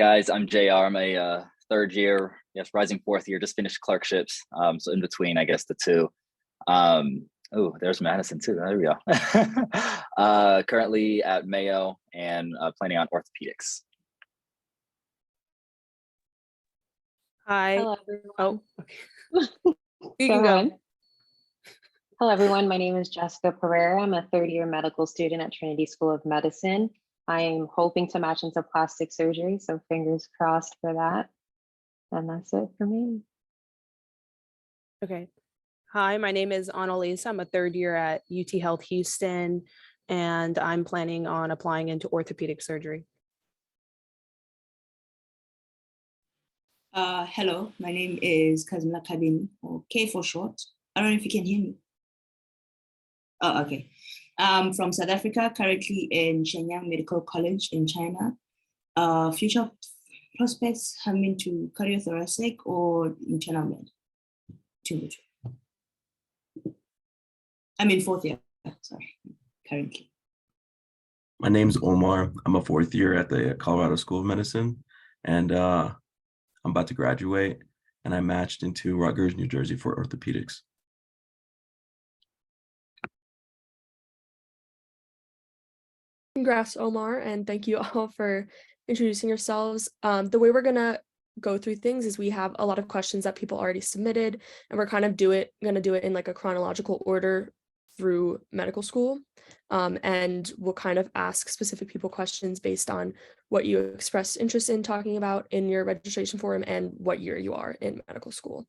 Guys, I'm JR. I'm a third year, yes, rising fourth year, just finished clerkships. So in between, I guess, the two. Oh, there's Madison too. There we go. Currently at Mayo and planning on orthopedics. Hi. Hello, everyone. Oh, you Go can go. ahead. Hello, everyone. My name is Jessica Pereira. I'm a third-year medical student at Trinity School of Medicine. I am hoping to match into plastic surgery, so fingers crossed for that. And that's it for me. Okay. Hi, my name is Annalisa. I'm a third year at UT Health Houston, and I'm planning on applying into orthopedic surgery. Hello, my name is Kazmila Kabin, or K for short. I don't know if you can hear me. Oh, okay. I'm from South Africa, currently in Shenyang Medical College in China. Future prospects have been to cardiothoracic or internal med. I'm in fourth year, sorry, currently. My name's Omar. I'm a fourth year at the Colorado School of Medicine, and I'm about to graduate, and I matched into Rutgers, New Jersey for orthopedics. Congrats, Omar, and thank you all for introducing yourselves. The way we're gonna go through things is we have a lot of questions that people already submitted, and we're kind of gonna do it in like a chronological order through medical school. And we'll kind of ask specific people questions based on what you expressed interest in talking about in your registration form and what year you are in medical school.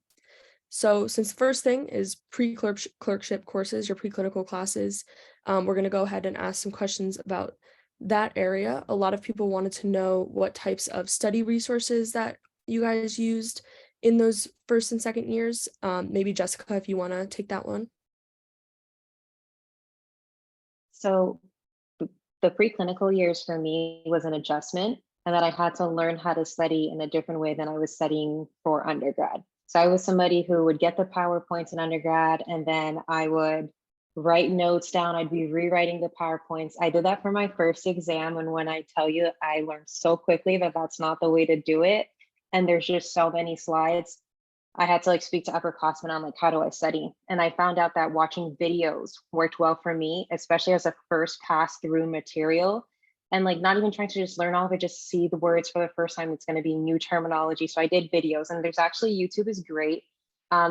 So since the first thing is pre-clerkship courses, your preclinical classes, we're going to go ahead and ask some questions about that area. A lot of people wanted to know what types of study resources that you guys used in those first and second years. Maybe Jessica, if you want to take that one. So the preclinical years for me was an adjustment, and that I had to learn how to study in a different way than I was studying for undergrad. So I was somebody who would get the PowerPoints in undergrad, and then I would write notes down. I'd be rewriting the PowerPoints. I did that for my first exam. And when I tell you, I learned so quickly that that's not the way to do it. And there's just so many slides. I had to like speak to upperclassmen on like, how do I study? And I found out that watching videos worked well for me, especially as a first pass through material. And like not even trying to just learn all of it, just see the words for the first time. It's going to be new terminology. So I did videos, and there's actually YouTube is great.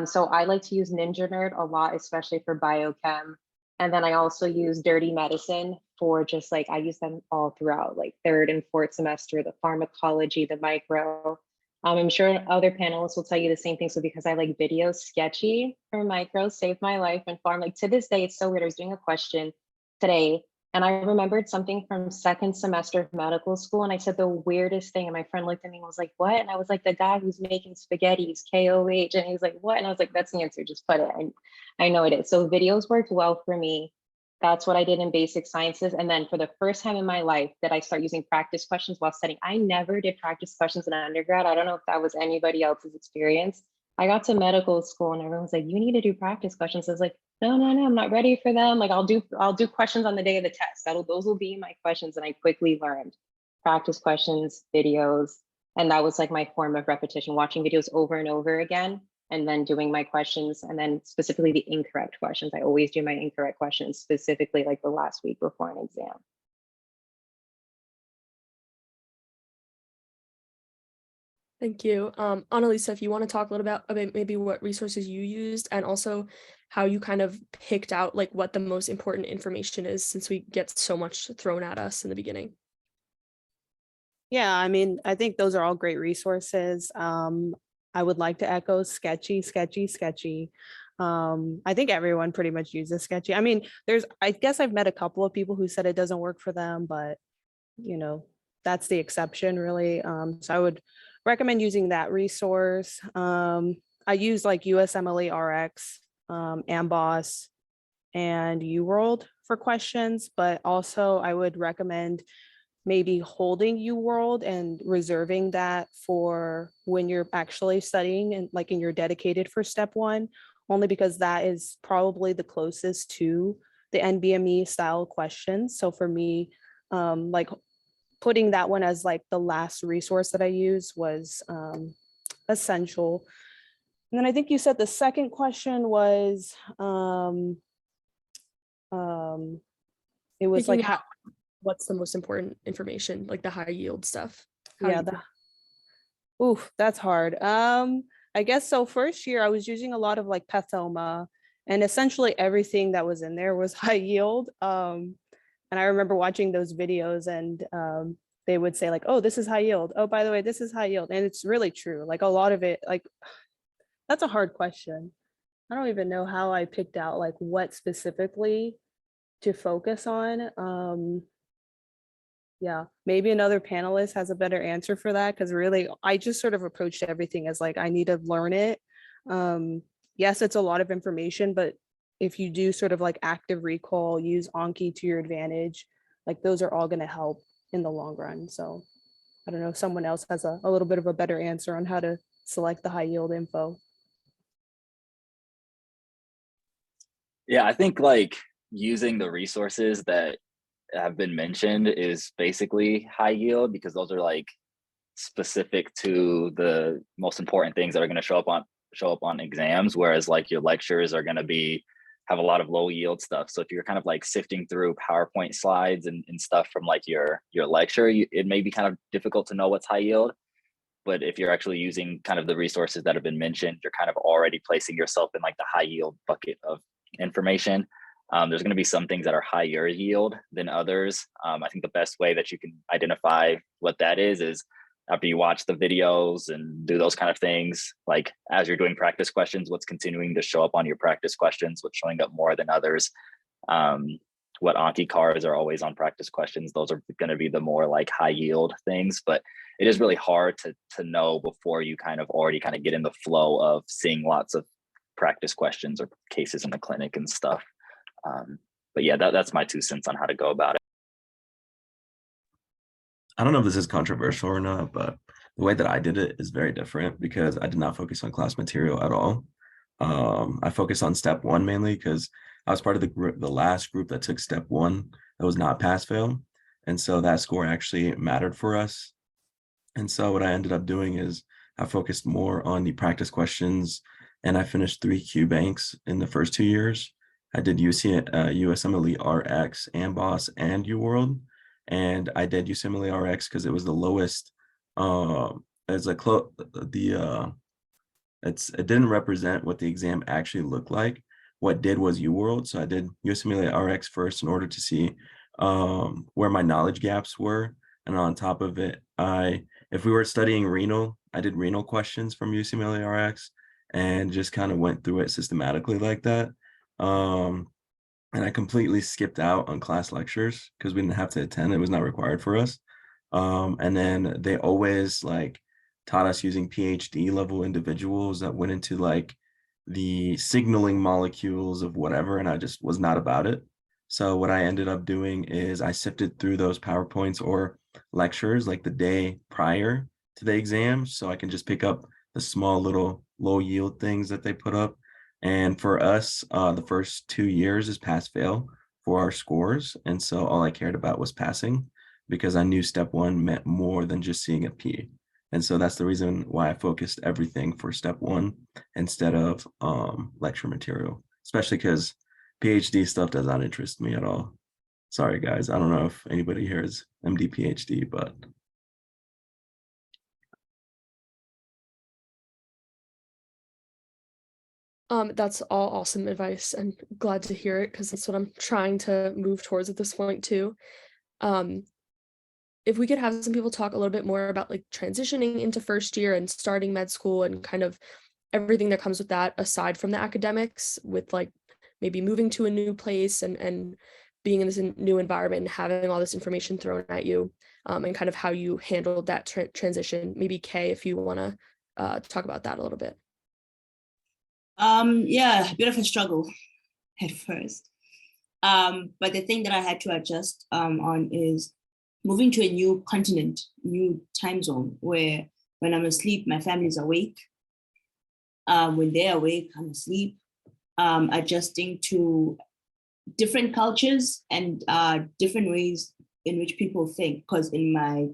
So I like to use Ninja Nerd a lot, especially for biochem. And then I also use Dirty Medicine for just like, I use them all throughout like third and fourth semester, the pharmacology, the micro. I'm sure other panelists will tell you the same thing. So because I like videos, Sketchy for micro saved my life, and farm, like to this day, it's so weird. I was doing a question today, and I remembered something from second semester of medical school, and I said the weirdest thing, and my friend looked at me and was like, what? And I was like, the guy who's making spaghettis, KOH, and he was like, what? And I was like, that's the answer, just put it. And I know it is. So videos worked well for me. That's what I did in basic sciences. And then for the first time in my life that I start using practice questions while studying. I never did practice questions in undergrad. I don't know if that was anybody else's experience. I got to medical school and everyone's like, you need to do practice questions. I was like, no, I'm not ready for them. Like I'll do questions on the day of the test. Those will be my questions. And I quickly learned practice questions, videos. And that was like my form of repetition, watching videos over and over again, and then doing my questions, and then specifically the incorrect questions. I always do my incorrect questions, specifically like the last week before an exam. Thank you. Annalisa, if you want to talk a little about maybe what resources you used, and also how you kind of picked out like what the most important information is, since we get so much thrown at us in the beginning. Yeah, I mean, I think those are all great resources. I would like to echo Sketchy. I think everyone pretty much uses Sketchy. I mean, I guess I've met a couple of people who said it doesn't work for them, but you know, that's the exception really. So I would recommend using that resource. I use like USMLE RX, Amboss, and UWorld for questions, but also I would recommend maybe holding UWorld and reserving that for when you're actually studying and like in your dedicated for step one, only because that is probably the closest to the NBME style questions. So for me, like putting that one as like the last resource that I used was essential. And then I think you said the second question was, it was like, Picking how, what's the most important information, like the high yield stuff? How yeah, do you- oof, that's hard. I guess so. First year, I was using a lot of like Pathoma, and essentially everything that was in there was high yield. And I remember watching those videos, and they would say like, "Oh, this is high yield. Oh, by the way, this is high yield," and it's really true. Like a lot of it, like that's a hard question. I don't even know how I picked out like what specifically to focus on. Yeah, maybe another panelist has a better answer for that, because really I just sort of approached everything as like I need to learn it. Yes, it's a lot of information, but if you do sort of like active recall, use Anki to your advantage, like those are all going to help in the long run. So I don't know if someone else has a little bit of a better answer on how to select the high yield info. Yeah, I think like using the resources that have been mentioned is basically high yield, because those are like specific to the most important things that are going to show up on exams, whereas like your lectures are going to be have a lot of low yield stuff. So if you're kind of like sifting through PowerPoint slides and stuff from like your lecture, it may be kind of difficult to know what's high yield. But if you're actually using kind of the resources that have been mentioned, you're kind of already placing yourself in like the high yield bucket of information. There's going to be some things that are higher yield than others. I think the best way that you can identify what that is after you watch the videos and do those kind of things, like as you're doing practice questions, what's continuing to show up on your practice questions, what's showing up more than others. What Anki cards are always on practice questions, those are going to be the more like high yield things. But it is really hard to know before you kind of already kind of get in the flow of seeing lots of practice questions or cases in the clinic and stuff. But yeah, that's my 2 cents on how to go about it. I don't know if this is controversial or not, but the way that I did it is very different because I did not focus on class material at all. I focused on step one mainly because I was part of the last group that took step one that was not pass fail. And so that score actually mattered for us. And so what I ended up doing is I focused more on the practice questions, and I finished 3 Q banks in the first 2 years. I did USMLE RX, AMBOSS, and UWorld. And I did USMLE RX because it was the lowest. It didn't represent what the exam actually looked like. What did was UWorld. So I did USMLE RX first in order to see where my knowledge gaps were. And on top of it, if we were studying renal, I did renal questions from USMLE RX and just kind of went through it systematically like that. And I completely skipped out on class lectures because we didn't have to attend. It was not required for us. And then they always like taught us using PhD level individuals that went into like the signaling molecules of whatever, and I just was not about it. So what I ended up doing is I sifted through those PowerPoints or lectures like the day prior to the exam, so I can just pick up the small little low yield things that they put up. And for us, the first 2 years is pass fail for our scores. And so all I cared about was passing because I knew step one meant more than just seeing a P. And so that's the reason why I focused everything for step one instead of lecture material, especially because PhD stuff does not interest me at all. Sorry, guys. I don't know if anybody here is MD PhD, but That's all awesome advice and glad to hear it because that's what I'm trying to move towards at this point too. If we could have some people talk a little bit more about like transitioning into first year and starting med school and kind of everything that comes with that aside from the academics, with like maybe moving to a new place and being in this new environment and having all this information thrown at you, and kind of how you handled that transition. Maybe Kay, if you want to talk about that a little bit. Yeah, a bit of a struggle at first. But the thing that I had to adjust on is moving to a new continent, new time zone, where when I'm asleep, my family's awake. When they're awake, I'm asleep. Adjusting to different cultures and different ways in which people think, because in my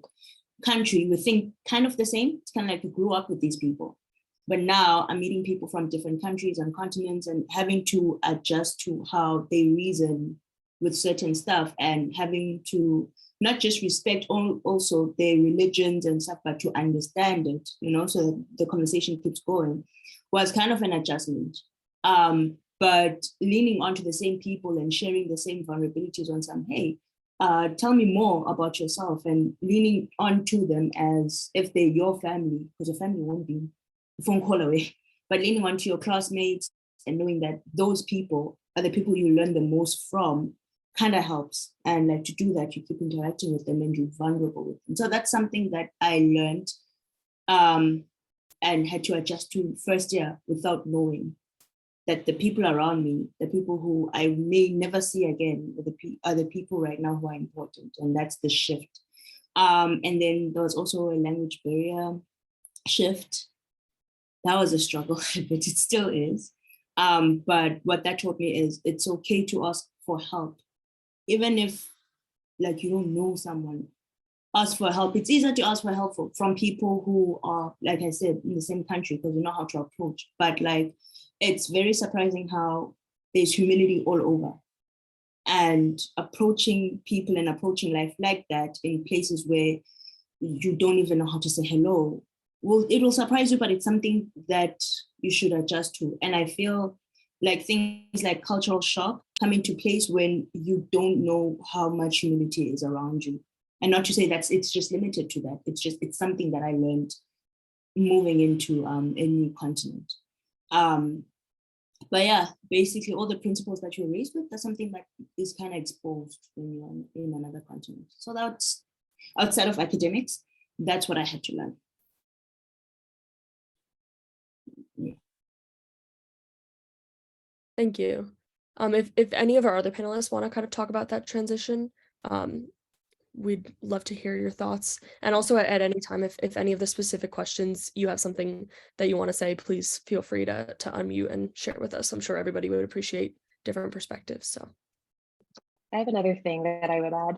country, we think kind of the same. It's kind of like we grew up with these people. But now I'm meeting people from different countries and continents and having to adjust to how they reason with certain stuff, and having to not just respect also their religions and stuff, but to understand it, so that the conversation keeps going, was kind of an adjustment. But leaning onto the same people and sharing the same vulnerabilities on some, hey, tell me more about yourself, and leaning onto them as if they're your family, because your family won't be a phone call away, but leaning onto your classmates and knowing that those people are the people you learn the most from kind of helps. And like to do that, you keep interacting with them and you're vulnerable with them. So that's something that I learned and had to adjust to first year without knowing that the people around me, the people who I may never see again, are the people right now who are important. And that's the shift. And then there was also a language barrier shift. That was a struggle, but it still is. But what that taught me is it's okay to ask for help. Even if like you don't know someone, ask for help. It's easier to ask for help from people who are, like I said, in the same country, because you know how to approach. But like, it's very surprising how there's humility all over. And approaching people and approaching life like that in places where you don't even know how to say hello, well, it will surprise you, but it's something that you should adjust to. And I feel like things like cultural shock come into place when you don't know how much humility is around you. And not to say that it's just limited to that. It's something that I learned moving into a new continent. But yeah, basically all the principles that you're raised with, that's something that is kind of exposed when you're in another continent. So that's outside of academics, that's what I had to learn. Yeah. Thank you. If any of our other panelists want to kind of talk about that transition, we'd love to hear your thoughts. And also at any time, if any of the specific questions, you have something that you want to say, please feel free to unmute and share with us. I'm sure everybody would appreciate different perspectives. So I have another thing that I would add.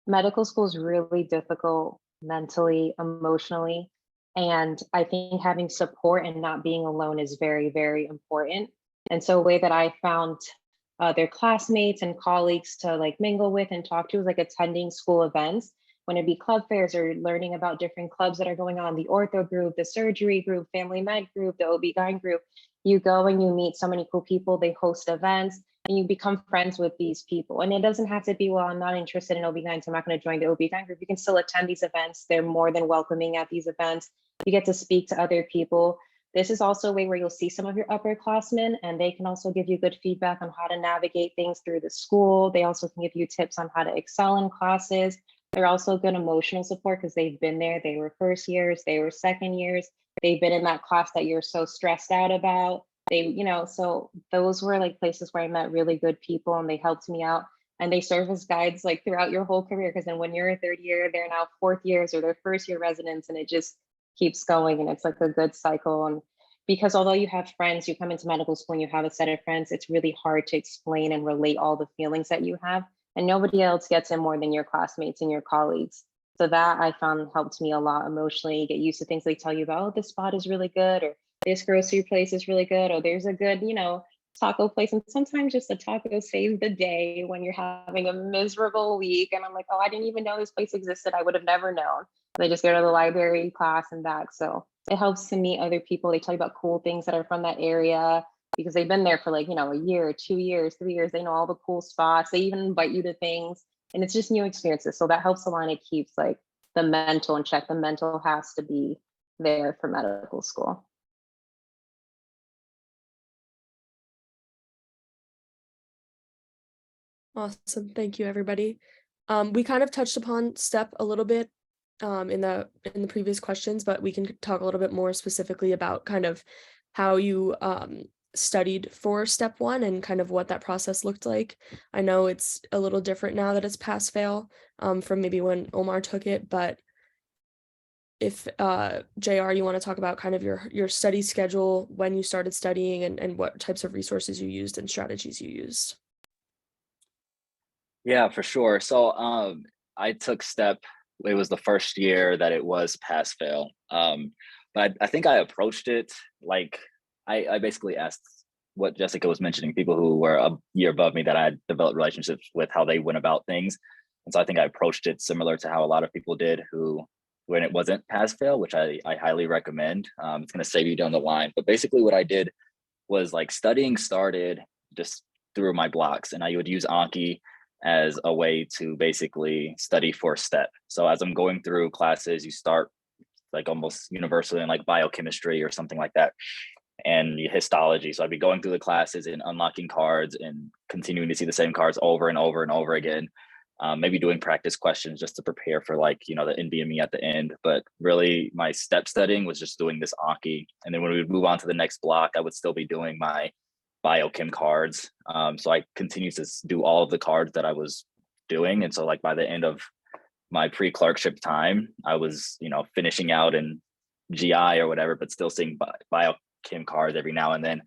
Medical school is really difficult mentally, emotionally. And I think having support and not being alone is very, very important. And so a way that I found their classmates and colleagues to like mingle with and talk to is like attending school events, when it'd be club fairs or learning about different clubs that are going on, the ortho group, the surgery group, family med group, the OB-GYN group. You go and you meet so many cool people, they host events and you become friends with these people. And it doesn't have to be, well, I'm not interested in OB-GYN, so I'm not going to join the OB-GYN group. You can still attend these events. They're more than welcoming at these events. You get to speak to other people. This is also a way where you'll see some of your upperclassmen and they can also give you good feedback on how to navigate things through the school. They also can give you tips on how to excel in classes. They're also good emotional support because they've been there. They were first years, they were second years. They've been in that class that you're so stressed out about. So those were like places where I met really good people and they helped me out. And they serve as guides like throughout your whole career, because then when you're a third year, they're now fourth years or their first year residents, and it just keeps going, and it's like a good cycle. And because although you have friends, you come into medical school and you have a set of friends, it's really hard to explain and relate all the feelings that you have, and nobody else gets it more than your classmates and your colleagues. So that I found helped me a lot emotionally. Get used to things they tell you about, oh, this spot is really good, or this grocery place is really good, or there's a good, taco place. And sometimes just a taco saves the day when you're having a miserable week. And I'm like, oh, I didn't even know this place existed. I would have never known. They just go to the library, class, and back. So it helps to meet other people. They tell you about cool things that are from that area because they've been there for like, a year, 2 years, 3 years. They know all the cool spots. They even invite you to things, and it's just new experiences. So that helps a lot. It keeps like the mental in check. The mental has to be there for medical school. awesome. Thank you, everybody. We kind of touched upon STEP a little bit in the previous questions, but we can talk a little bit more specifically about kind of how you studied for step 1 and kind of what that process looked like. I know it's a little different now that it's pass fail from maybe when Omar took it, but if JR, you want to talk about kind of your study schedule, when you started studying, and what types of resources you used and strategies you used. Yeah, for sure. So I took STEP. It was the first year that it was pass fail. But I think I approached it like I basically asked what Jessica was mentioning, people who were a year above me that I had developed relationships with, how they went about things. And so I think I approached it similar to how a lot of people did who, when it wasn't pass fail, which I highly recommend. It's going to save you down the line. But basically what I did was like studying started just through my blocks, and I would use Anki as a way to basically study for STEP. So as I'm going through classes, you start like almost universally in like biochemistry or something like that, and histology. So I'd be going through the classes and unlocking cards and continuing to see the same cards over and over and over again. Maybe doing practice questions just to prepare for like, you know, the NBME at the end. But really my STEP studying was just doing this Anki. And then when we would move on to the next block, I would still be doing my biochem cards. So I continued to do all of the cards that I was doing. And so like by the end of my pre-clerkship time, I was, you know, finishing out in GI or whatever, but still seeing biochem cards every now and then.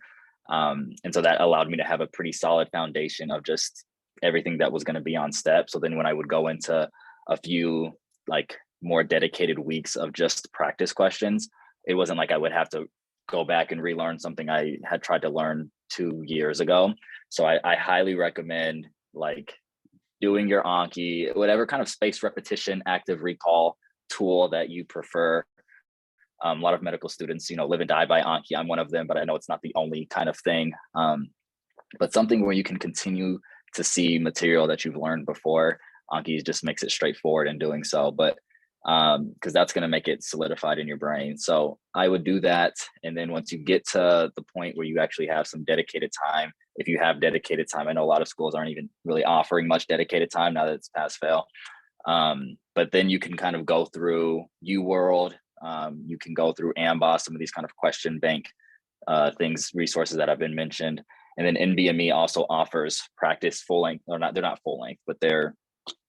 And so that allowed me to have a pretty solid foundation of just everything that was going to be on STEP. So then when I would go into a few like more dedicated weeks of just practice questions, it wasn't like I would have to go back and relearn something I had tried to learn 2 years ago. So I highly recommend like doing your Anki, whatever kind of spaced repetition, active recall tool that you prefer. A lot of medical students, you know, live and die by Anki. I'm one of them, but I know it's not the only kind of thing. But something where you can continue to see material that you've learned before. Anki just makes it straightforward in doing so, but because that's going to make it solidified in your brain. So I would do that. And then once you get to the point where you actually have some dedicated time, if you have dedicated time, I know a lot of schools aren't even really offering much dedicated time now that it's pass fail. But then you can kind of go through UWorld, you can go through AMBOSS, some of these kind of question bank things, resources that have been mentioned. And then NBME also offers practice full length, or not, they're not full length, but they're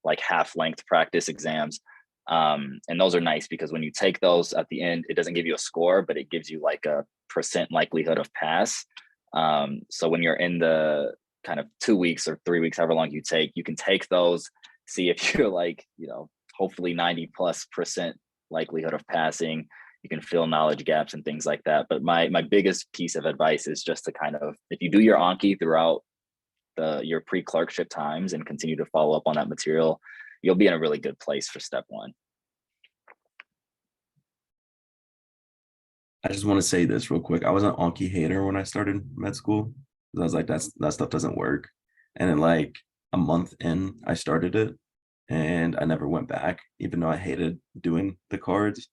like half length practice exams. And those are nice because when you take those at the end, it doesn't give you a score, but it gives you like a % likelihood of pass. So when you're in the kind of 2 weeks or 3 weeks, however long you can take those, see if you're like, you know, hopefully 90+% likelihood of passing. You can fill knowledge gaps and things like that. But my biggest piece of advice is just to kind of, if you do your Anki throughout your pre-clerkship times and continue to follow up on that material, you'll be in a really good place for step one. I just want to say this real quick. I was an Anki hater when I started med school. I was like, that stuff doesn't work. And then like a month in, I started it and I never went back, even though I hated doing the cards.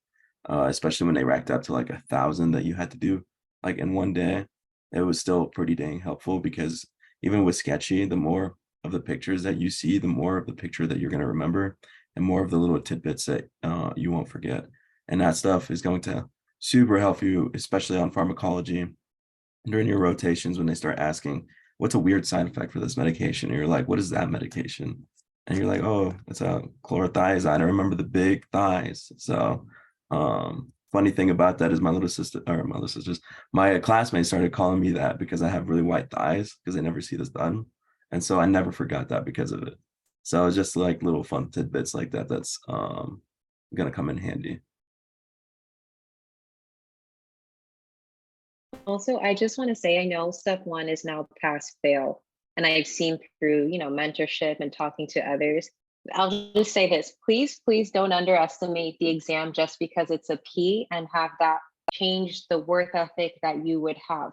Especially when they racked up to like 1,000 that you had to do like in one day. It was still pretty dang helpful because even with Sketchy, the more of the pictures that you see, the more of the picture that you're going to remember and more of the little tidbits that you won't forget. And that stuff is going to super help you, especially on pharmacology during your rotations when they start asking, what's a weird side effect for this medication? And you're like, what is that medication? And you're like, oh, it's a chlorothiazide. I remember the big thighs. So funny thing about that is my classmates started calling me that because I have really white thighs because they never see this done. And so I never forgot that because of it. So it's just like little fun tidbits like that that's gonna come in handy. Also, I just want to say, I know step one is now pass fail, and I've seen through, you know, mentorship and talking to others. I'll just say this, please don't underestimate the exam just because it's a P and have that change the work ethic that you would have.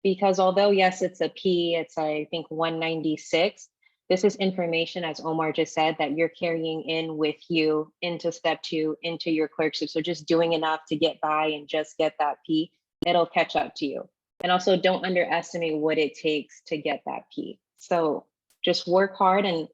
Because although, yes, it's a P, it's, I think, 196, this is information, as Omar just said, that you're carrying in with you into step two, into your clerkship. So just doing enough to get by and just get that P, it'll catch up to you. And also don't underestimate what it takes to get that P. So just work hard and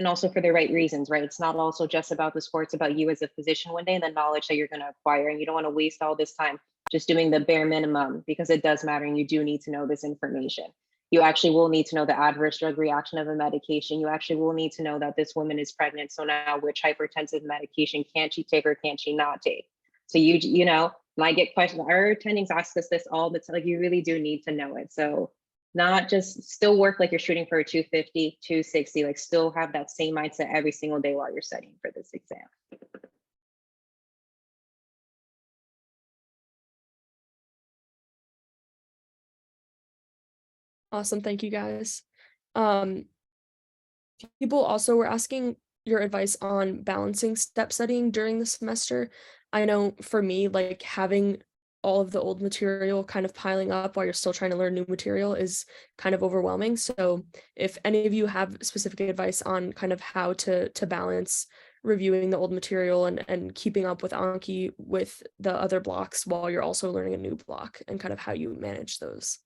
also for the right reasons, right? It's not also just about the score, it's about you as a physician one day and the knowledge that you're going to acquire. And you don't want to waste all this time just doing the bare minimum because it does matter and you do need to know this information. You actually will need to know the adverse drug reaction of a medication. You actually will need to know that this woman is pregnant. So now which hypertensive medication can she take or can she not take? So you know, might get questions. Our attendings ask us this all the time. Like you really do need to know it. So not just still work like you're shooting for a 250, 260, like still have that same mindset every single day while you're studying for this exam. Awesome. Thank you guys. People also were asking your advice on balancing step studying during the semester. I know for me, like having all of the old material kind of piling up while you're still trying to learn new material is kind of overwhelming. So if any of you have specific advice on kind of how to balance reviewing the old material and keeping up with Anki with the other blocks while you're also learning a new block and kind of how you manage those.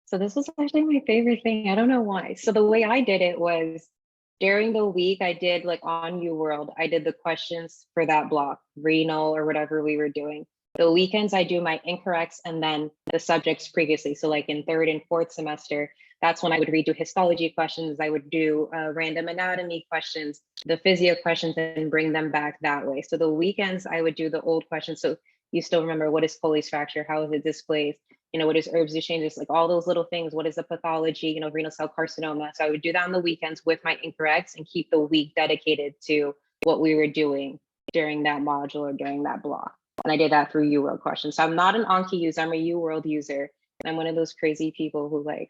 So this was actually my favorite thing. I don't know why. So the way I did it was during the week, I did like on UWorld, I did the questions for that block, renal or whatever we were doing. The weekends, I do my incorrects and then the subjects previously. So like in third and fourth semester, that's when I would redo histology questions. I would do random anatomy questions, the physio questions, and bring them back that way. So the weekends, I would do the old questions. So you still remember what is Foley's fracture? How is it displaced? You know, what is herbs exchanges, like all those little things. What is the pathology, you know, renal cell carcinoma? So I would do that on the weekends with my incorrects and keep the week dedicated to what we were doing during that module or during that block. And I did that through UWorld questions. So I'm not an Anki user, I'm a UWorld user. And I'm one of those crazy people who like,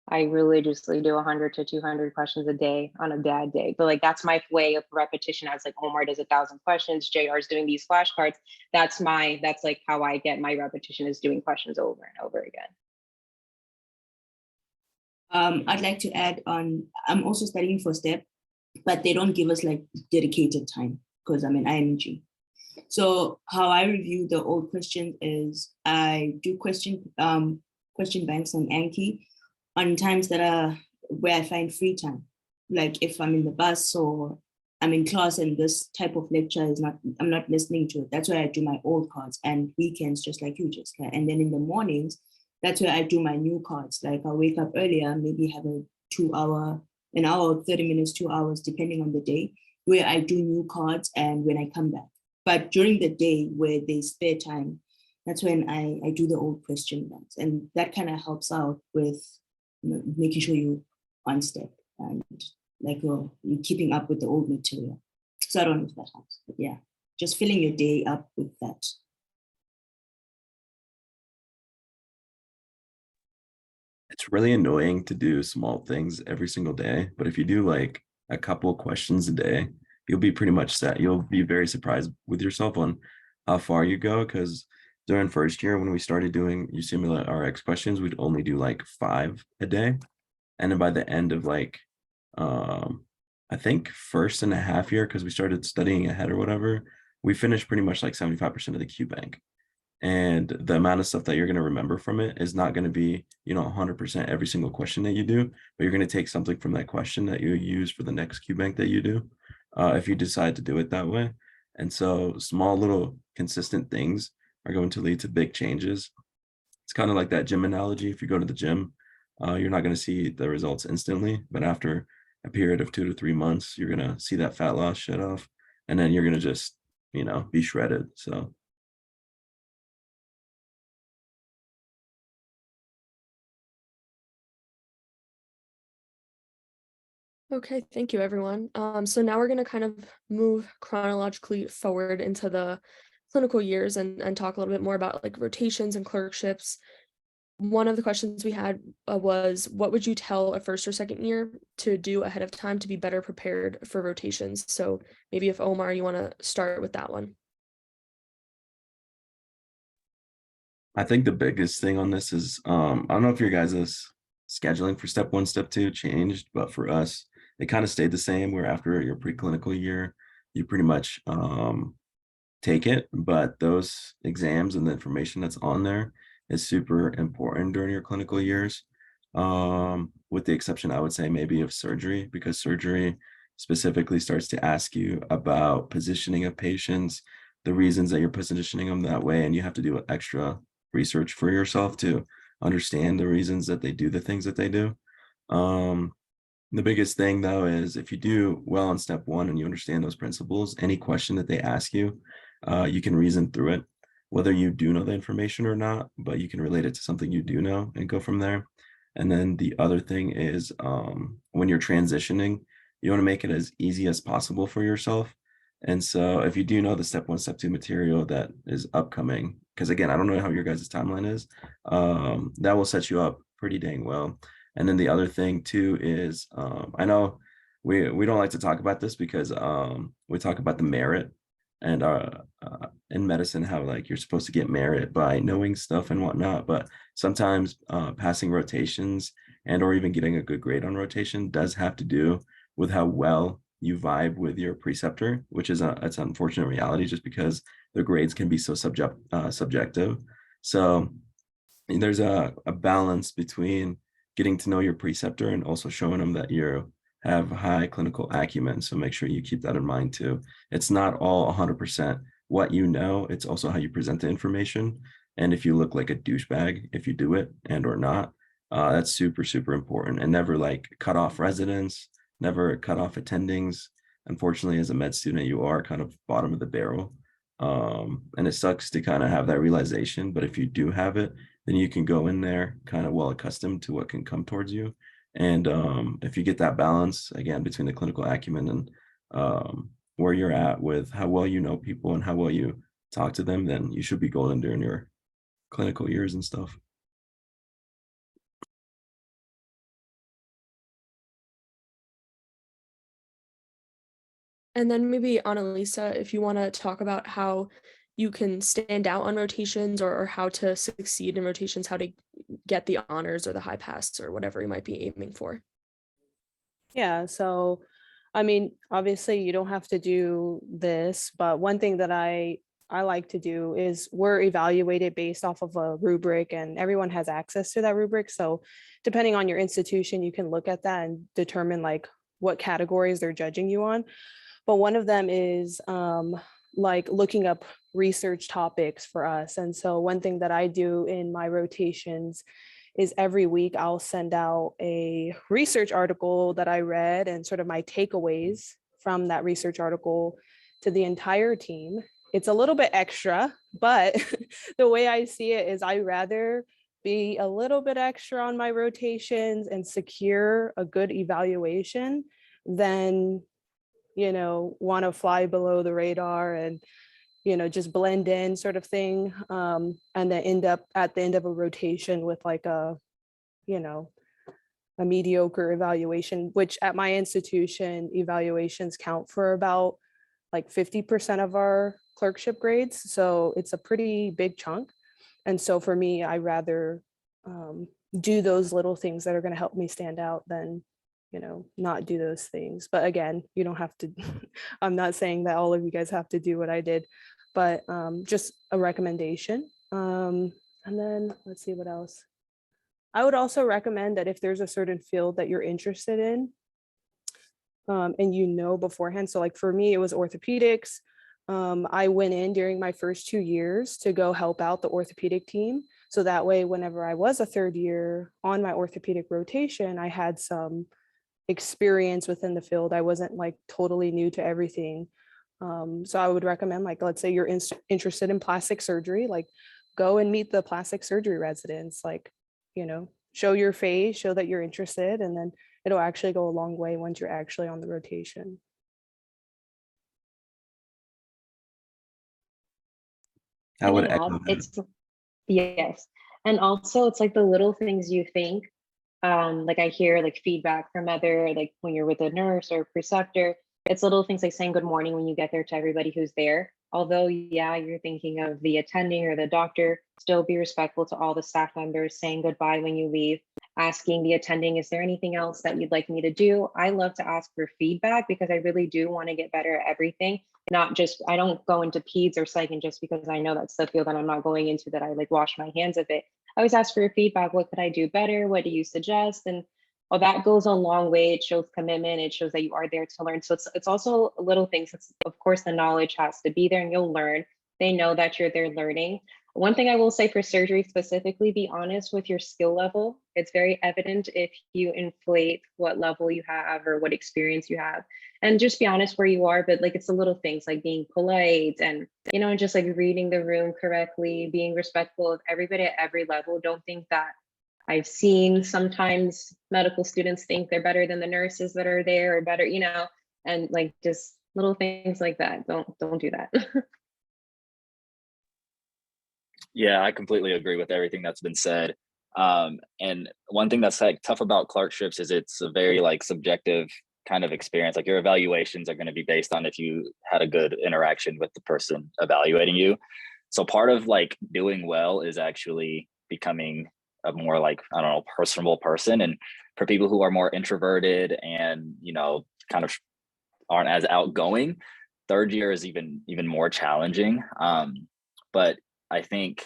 I religiously do 100 to 200 questions a day on a bad day. But like, that's my way of repetition. As like Omar does 1,000 questions, JR's doing these flashcards. That's like how I get my repetition, is doing questions over and over again. I'd like to add on, I'm also studying for STEP, but they don't give us like dedicated time because I'm in IMG. So how I review the old questions is I do question banks on Anki on times that are where I find free time. Like if I'm in the bus or I'm in class and this type of lecture is not, I'm not listening to it. That's where I do my old cards, and weekends, just like you, Jessica. And then in the mornings, that's where I do my new cards. Like I'll wake up earlier, maybe have an hour, 30 minutes, 2 hours, depending on the day, where I do new cards and when I come back. But during the day where there's spare time, that's when I do the old question banks. And that kind of helps out with, you know, making sure you on step and like you're keeping up with the old material. So I don't know if that helps, but yeah, just filling your day up with that. It's really annoying to do small things every single day, but if you do like a couple of questions a day, you'll be pretty much set. You'll be very surprised with yourself on how far you go, because during first year when we started doing UCMLA RX questions, we'd only do like 5 a day. And then by the end of like, I think first and a half year, because we started studying ahead or whatever, we finished pretty much like 75% of the Q bank. And the amount of stuff that you're going to remember from it is not going to be, you know, 100% every single question that you do, but you're going to take something from that question that you use for the next Q bank that you do, if you decide to do it that way. And so small little consistent things are going to lead to big changes. It's kind of like that gym analogy. If you go to the gym, you're not going to see the results instantly, but after a period of 2 to 3 months, you're going to see that fat loss shed off, and then you're going to just, you know, be shredded. So Okay, thank you, everyone. So now we're going to kind of move chronologically forward into the clinical years and talk a little bit more about like rotations and clerkships. One of the questions we had was, what would you tell a first or second year to do ahead of time to be better prepared for rotations? So maybe if Omar, you want to start with that one. I think the biggest thing on this is, I don't know if your guys' scheduling for step 1, step 2 changed, but for us, it kind of stayed the same, where after your preclinical year, you pretty much take it, but those exams and the information that's on there is super important during your clinical years, with the exception, I would say, maybe of surgery, because surgery specifically starts to ask you about positioning of patients, the reasons that you're positioning them that way, and you have to do extra research for yourself to understand the reasons that they do the things that they do. The biggest thing though is if you do well on step 1 and you understand those principles, any question that they ask you, you can reason through it. whether you do know the information or not, but you can relate it to something you do know and go from there. And then the other thing is when you're transitioning, you want to make it as easy as possible for yourself. And so if you do know the step one, step two material that is upcoming, because again, I don't know how your guys' timeline is, that will set you up pretty dang well. And then the other thing too is I know we don't like to talk about this because we talk about the merit and in medicine how like you're supposed to get merit by knowing stuff and whatnot, but sometimes passing rotations and or even getting a good grade on rotation does have to do with how well you vibe with your preceptor, which is it's an unfortunate reality just because the grades can be so subjective. So there's a balance between getting to know your preceptor and also showing them that you have high clinical acumen. So make sure you keep that in mind too. It's not all 100% what you know, it's also how you present the information. And if you look like a douchebag, if you do it and or not, that's super, super important. And never like cut off residents, never cut off attendings. Unfortunately, as a med student, you are kind of bottom of the barrel. And it sucks to kind of have that realization, but if you do have it, then you can go in there kind of well accustomed to what can come towards you. And if you get that balance again between the clinical acumen and where you're at with how well you know people and how well you talk to them, then you should be golden during your clinical years and stuff. And then maybe Annalisa, if you want to talk about how you can stand out on rotations or how to succeed in rotations, how to get the honors or the high pass or whatever you might be aiming for. Yeah, so I mean, obviously you don't have to do this, but one thing that I like to do is we're evaluated based off of a rubric and everyone has access to that rubric. So depending on your institution, you can look at that and determine like what categories they're judging you on. But one of them is like looking up research topics for us. And so one thing that I do in my rotations is every week I'll send out a research article that I read and sort of my takeaways from that research article to the entire team. It's a little bit extra, but the way I see it is I rather be a little bit extra on my rotations and secure a good evaluation than, you know, want to fly below the radar and, you know, just blend in sort of thing. And then end up at the end of a rotation with like a, you know, a mediocre evaluation, which at my institution, evaluations count for about like 50% of our clerkship grades. So it's a pretty big chunk. And so for me, I rather do those little things that are going to help me stand out than, you know, not do those things. But again, you don't have to, I'm not saying that all of you guys have to do what I did, but just a recommendation. And then let's see what else. I would also recommend that if there's a certain field that you're interested in and you know beforehand. So like for me, it was orthopedics. I went in during my first 2 years to go help out the orthopedic team. So that way, whenever I was a third year on my orthopedic rotation, I had some experience within the field. I wasn't like totally new to everything. So I would recommend, like, let's say you're interested in plastic surgery, like go and meet the plastic surgery residents, like, you know, show your face, show that you're interested, and then it'll actually go a long way once you're actually on the rotation. I Can would I add? echo that. It's yes. And also it's like the little things you think. Like I hear like feedback from other, like when you're with a nurse or preceptor, it's little things like saying good morning when you get there to everybody who's there. Although, yeah, you're thinking of the attending or the doctor, still be respectful to all the staff members, saying goodbye when you leave, asking the attending, is there anything else that you'd like me to do? I love to ask for feedback because I really do want to get better at everything. Not just, I don't go into peds or psych and just because I know that's the field that I'm not going into that I like wash my hands of it. I always ask for your feedback. What could I do better? What do you suggest? And well, that goes a long way. It shows commitment. It shows that you are there to learn. So it's also little things. It's, of course, the knowledge has to be there and you'll learn. They know that you're there learning. One thing I will say for surgery specifically, be honest with your skill level. It's very evident if you inflate what level you have or what experience you have. and just be honest where you are. But like, it's the little things like being polite and, and just like reading the room correctly, being respectful of everybody at every level. Don't think that I've seen sometimes medical students think they're better than the nurses that are there or better, and like just little things like that. Don't do that. Yeah, I completely agree with everything that's been said. And one thing that's like tough about clerkships is it's a very like subjective kind of experience. Like your evaluations are going to be based on if you had a good interaction with the person evaluating you. So part of like doing well is actually becoming a more like, I don't know, personable person. And for people who are more introverted and, kind of aren't as outgoing, third year is even more challenging. But I think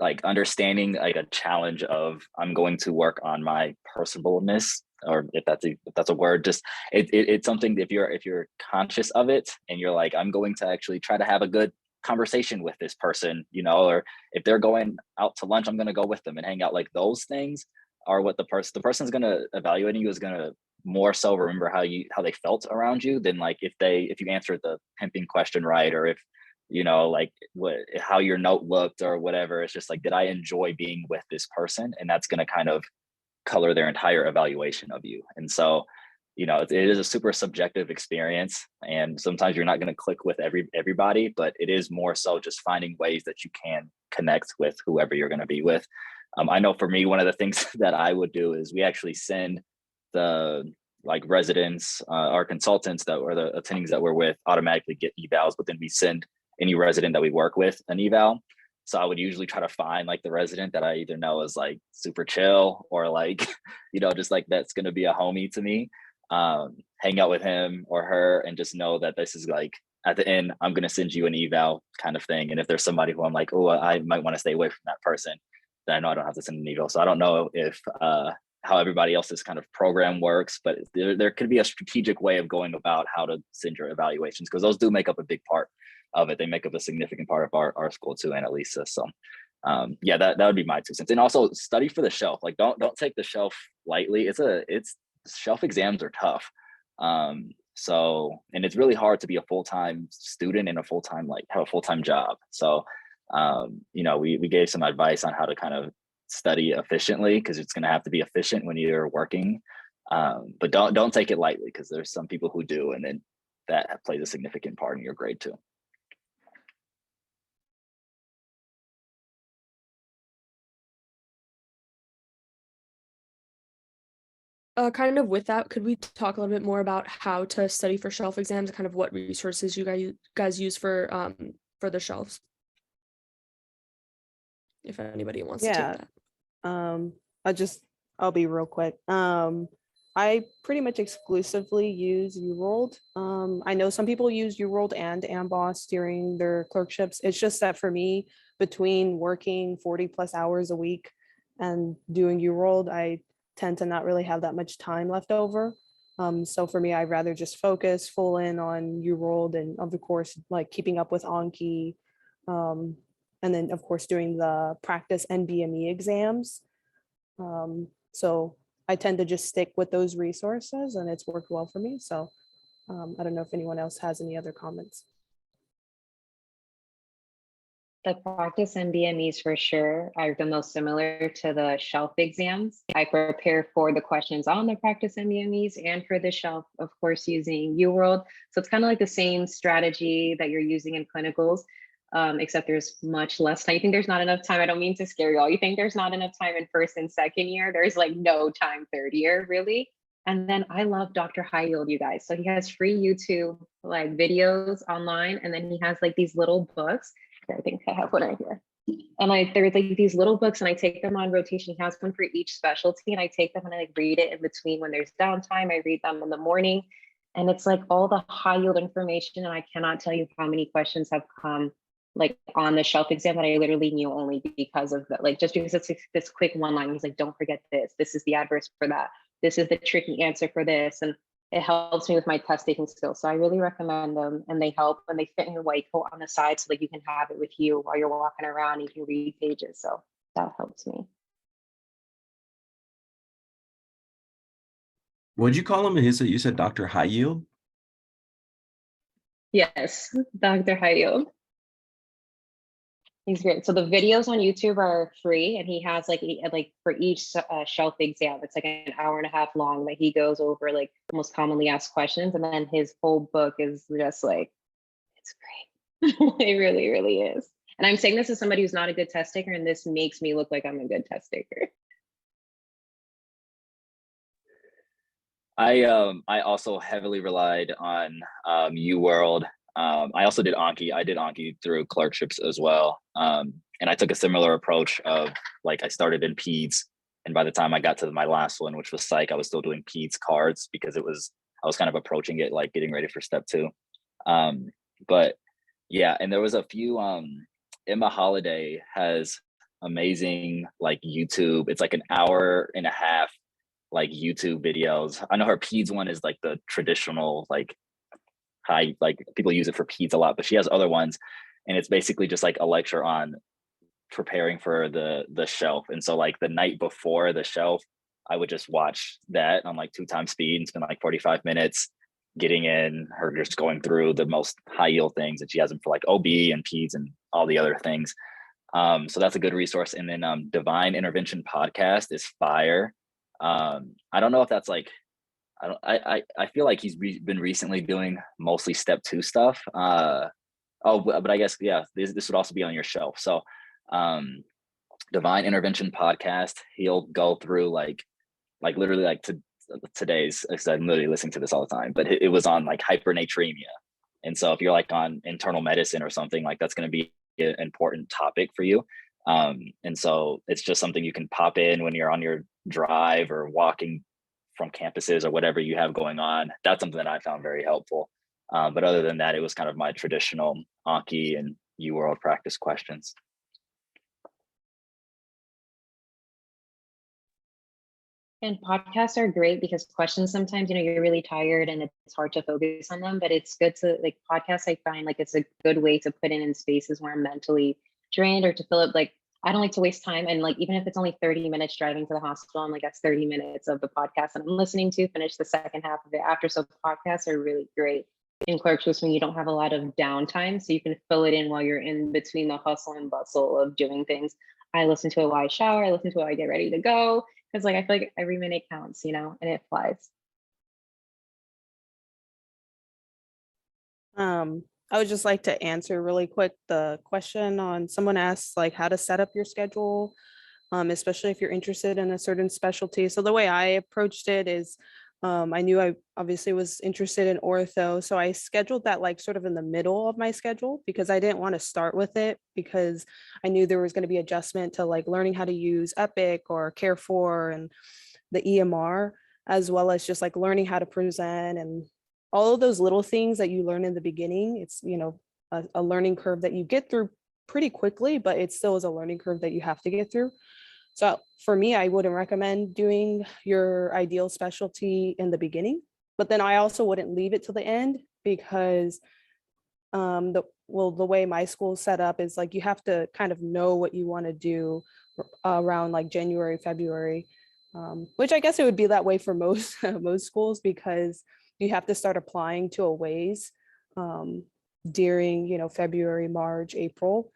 like understanding like a challenge of I'm going to work on my personableness, or if that's a word, just it's something if you're conscious of it and you're like, I'm going to actually try to have a good conversation with this person, or if they're going out to lunch, I'm going to go with them and hang out. Like those things are what the person's going to evaluating you is going to more so remember how they felt around you than like if you answered the pimping question right, or if like how your note looked or whatever. It's just like, did I enjoy being with this person? And that's going to kind of color their entire evaluation of you. And so, it is a super subjective experience, and sometimes you're not going to click with everybody, but it is more so just finding ways that you can connect with whoever you're going to be with. I know for me, one of the things that I would do is we actually send the like residents, our consultants or the attendings that we're with automatically get evals, but then we send any resident that we work with an eval. So I would usually try to find like the resident that I either know is like super chill or like, just like that's going to be a homie to me. Hang out with him or her and just know that this is like at the end, I'm going to send you an eval kind of thing. And if there's somebody who I'm like, oh, I might want to stay away from that person, then I know I don't have to send an eval. So I don't know if how everybody else's kind of program works, but there could be a strategic way of going about how to send your evaluations, because those do make up a big part of it. They make up a significant part of our school too, Annalisa. So yeah, that would be my 2 cents. And also study for the shelf. Like don't take the shelf lightly. It's shelf exams are tough. So, and it's really hard to be a full-time student and have a full-time job. So, we gave some advice on how to kind of study efficiently, because it's going to have to be efficient when you're working. But don't take it lightly, because there's some people who do, and then that plays a significant part in your grade too. Kind of with that, could we talk a little bit more about how to study for shelf exams and kind of what resources you guys use for the shelves? If anybody wants to take that. I'll be real quick. I pretty much exclusively use UWorld. I know some people use UWorld and Amboss during their clerkships. It's just that for me, between working 40 plus hours a week and doing UWorld, I tend to not really have that much time left over. So for me, I'd rather just focus full in on UWorld and of course, like keeping up with Anki. And then of course, doing the practice NBME exams. So I tend to just stick with those resources, and it's worked well for me. So I don't know if anyone else has any other comments. The practice NBMEs for sure are the most similar to the shelf exams. I prepare for the questions on the practice NBMEs and for the shelf, of course, using UWorld. So it's kind of like the same strategy that you're using in clinicals, except there's much less time. You think there's not enough time. I don't mean to scare you all. You think there's not enough time in first and second year. There's like no time third year, really. And then I love Dr. High Yield, you guys. So he has free YouTube like videos online, and then he has like these little books. I think I have one right here. And there's like these little books, and I take them on rotation. He has one for each specialty, and I take them and I like read it in between when there's downtime. I read them in the morning, and it's like all the high yield information. And I cannot tell you how many questions have come like on the shelf exam that I literally knew only because of that. Like just because it's this quick one line, he's like, don't forget this. This is the adverse for that. This is the tricky answer for this. And it helps me with my test taking skills. So I really recommend them, and they help, and they fit in your white coat on the side so like you can have it with you while you're walking around. You can read pages. So that helps me. What'd you call him? You said Dr. High Yield? Yes, Dr. Heidel. He's great. So the videos on YouTube are free, and he has like like for each shelf exam, it's like an hour and a half long that he goes over like most commonly asked questions, and then his whole book is just like, it's great. It really, really is. And I'm saying this as somebody who's not a good test taker, and this makes me look like I'm a good test taker. I also heavily relied on UWorld. I also did Anki. I did Anki through clerkships as well. And I took a similar approach of like I started in peds, and by the time I got to my last one, which was psych, I was still doing peds cards because I was kind of approaching it like getting ready for step 2. But yeah, and there was a few Emma Holiday has amazing like YouTube. It's like an hour and a half like YouTube videos. I know her peds one is like the traditional like high, like people use it for peds a lot, but she has other ones, and it's basically just like a lecture on preparing for the shelf. And so like the night before the shelf, I would just watch that on like 2 times speed and spend like 45 minutes getting in her, just going through the most high yield things, and she has them for like OB and peds and all the other things. So that's a good resource. And then Divine Intervention podcast is fire. I don't know if that's like, I feel like he's been recently doing mostly step 2 stuff. But I guess, yeah, this would also be on your shelf. So Divine Intervention podcast, he'll go through like literally like today's, because I'm literally listening to this all the time, but it was on like hypernatremia. And so if you're like on internal medicine or something, like that's going to be an important topic for you. And so it's just something you can pop in when you're on your drive or walking from campuses or whatever you have going on. That's something that I found very helpful. But other than that, it was kind of my traditional Anki and UWorld practice questions. And podcasts are great because questions sometimes, you're really tired and it's hard to focus on them, but it's good to like podcasts. I find like it's a good way to put in spaces where I'm mentally drained or to fill up. Like, I don't like to waste time. And like, even if it's only 30 minutes driving to the hospital, I'm like, that's 30 minutes of the podcast that I'm listening to, finish the second half of it after. So podcasts are really great in clerkships when you don't have a lot of downtime. So you can fill it in while you're in between the hustle and bustle of doing things. I listen to it while I shower. I listen to it while I get ready to go. Because like I feel like every minute counts, and it flies. I would just like to answer really quick the question on someone asked like how to set up your schedule, especially if you're interested in a certain specialty. So the way I approached it is I knew I obviously was interested in ortho. So I scheduled that like sort of in the middle of my schedule because I didn't want to start with it because I knew there was going to be adjustment to like learning how to use Epic or Care4 and the EMR, as well as just like learning how to present and all of those little things that you learn in the beginning. It's, a learning curve that you get through pretty quickly, but it still is a learning curve that you have to get through. So for me, I wouldn't recommend doing your ideal specialty in the beginning, but then I also wouldn't leave it to the end because the way my school is set up is like you have to kind of know what you want to do around like January, February, which I guess it would be that way for most most schools because you have to start applying to a ways during February, March, April.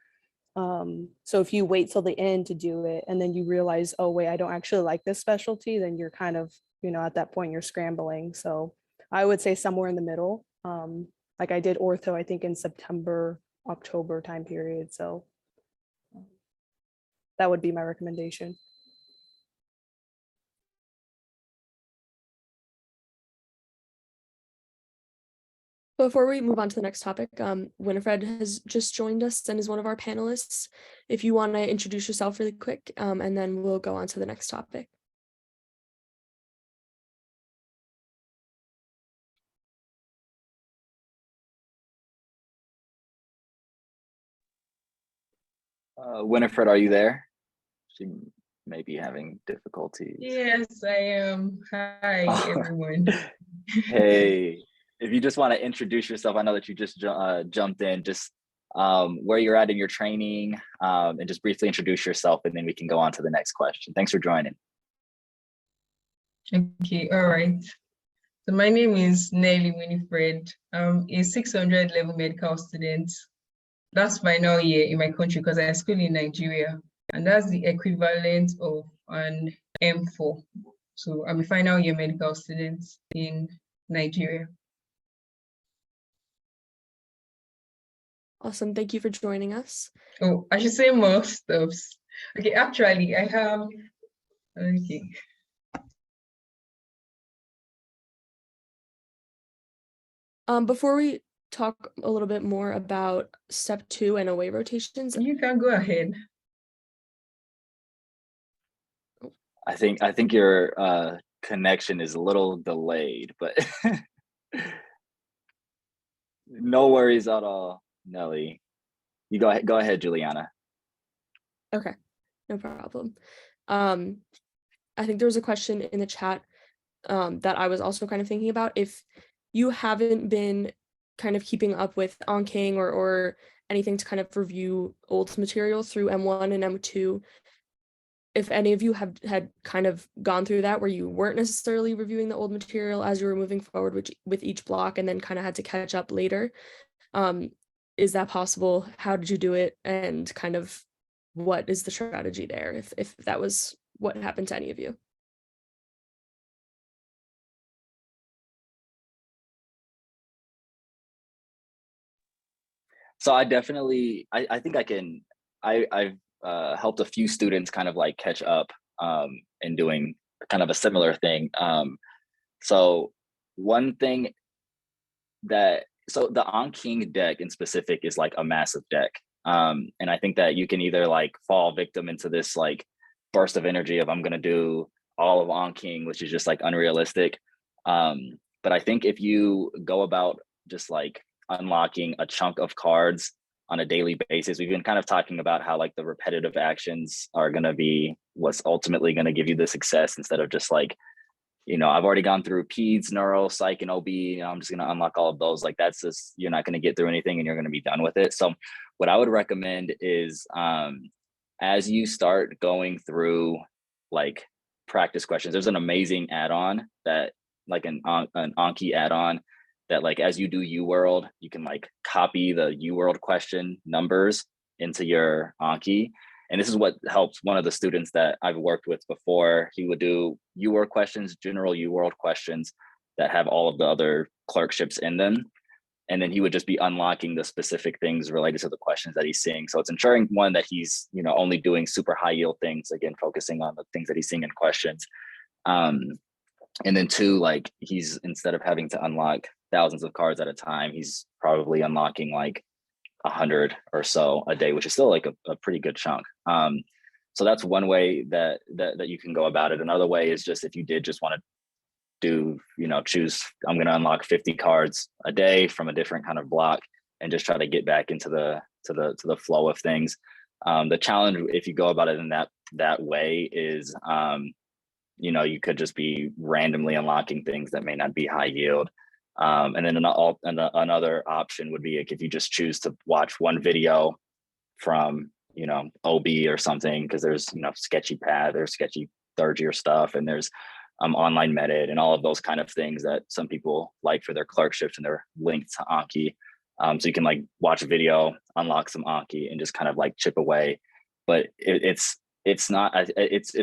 So if you wait till the end to do it and then you realize, oh wait, I don't actually like this specialty, then you're kind of, at that point you're scrambling. So I would say somewhere in the middle. Like I did ortho, I think in September, October time period. So that would be my recommendation. Before we move on to the next topic, Winifred has just joined us and is one of our panelists. If you want to introduce yourself really quick, and then we'll go on to the next topic. Winifred, are you there? She may be having difficulties. Yes, I am. Hi, everyone. Hey, if you just want to introduce yourself, I know that you just jumped in, just where you're at in your training, and just briefly introduce yourself, and then we can go on to the next question. Thanks for joining. Okay, all right. So my name is Nelly Winifred. I'm a 600 level medical student. That's final year in my country because I school in Nigeria, and that's the equivalent of an M4. So I'm a final year medical student in Nigeria. Awesome. Thank you for joining us. Oh, I should say more stuffs. Okay, actually, I have. Okay. Before we talk a little bit more about step 2 and away rotations, You can go ahead. I think your connection is a little delayed, but no worries at all, Nelly. You go ahead, Juliana. okay, no problem. I think there was a question in the chat that I was also kind of thinking about. If you haven't been kind of keeping up with OnKing or anything to kind of review old material through M1 and M2, if any of you had kind of gone through that where you weren't necessarily reviewing the old material as you were moving forward with each block and then kind of had to catch up later, is that possible? How did you do it? And kind of what is the strategy there if that was what happened to any of you? So I definitely, I think I've helped a few students kind of like catch up in doing kind of a similar thing. So one thing so the OnKing deck in specific is like a massive deck. And I think that you can either like fall victim into this like burst of energy of I'm gonna do all of OnKing, which is just like unrealistic. But I think if you go about just like unlocking a chunk of cards on a daily basis, we've been kind of talking about how like the repetitive actions are gonna be what's ultimately gonna give you the success instead of just like, I've already gone through peds, neuro, psych, and OB. I'm just going to unlock all of those. Like that's just, you're not going to get through anything and you're going to be done with it. So what I would recommend is as you start going through like practice questions, there's an amazing add-on that like an Anki add-on that like as you do UWorld, you can like copy the UWorld question numbers into your Anki. And this is what helps one of the students that I've worked with before. He would do UWorld questions, general UWorld questions that have all of the other clerkships in them. And then he would just be unlocking the specific things related to the questions that he's seeing. So it's ensuring one that he's, only doing super high yield things, again, focusing on the things that he's seeing in questions. And then two, like he's, instead of having to unlock thousands of cards at a time, he's probably unlocking like 100 or so a day, which is still like a pretty good chunk. So that's one way that you can go about it. Another way is just if you did just want to do, choose, I'm going to unlock 50 cards a day from a different kind of block and just try to get back into the flow of things. The challenge, if you go about it in that way, is you could just be randomly unlocking things that may not be high yield. And then another option would be if you just choose to watch one video from, OB or something, because there's, sketchy path, there's sketchy third year stuff, and there's online med and all of those kind of things that some people like for their clerkships and they're linked to Anki. So you can like watch a video, unlock some Anki and just kind of like chip away. But it's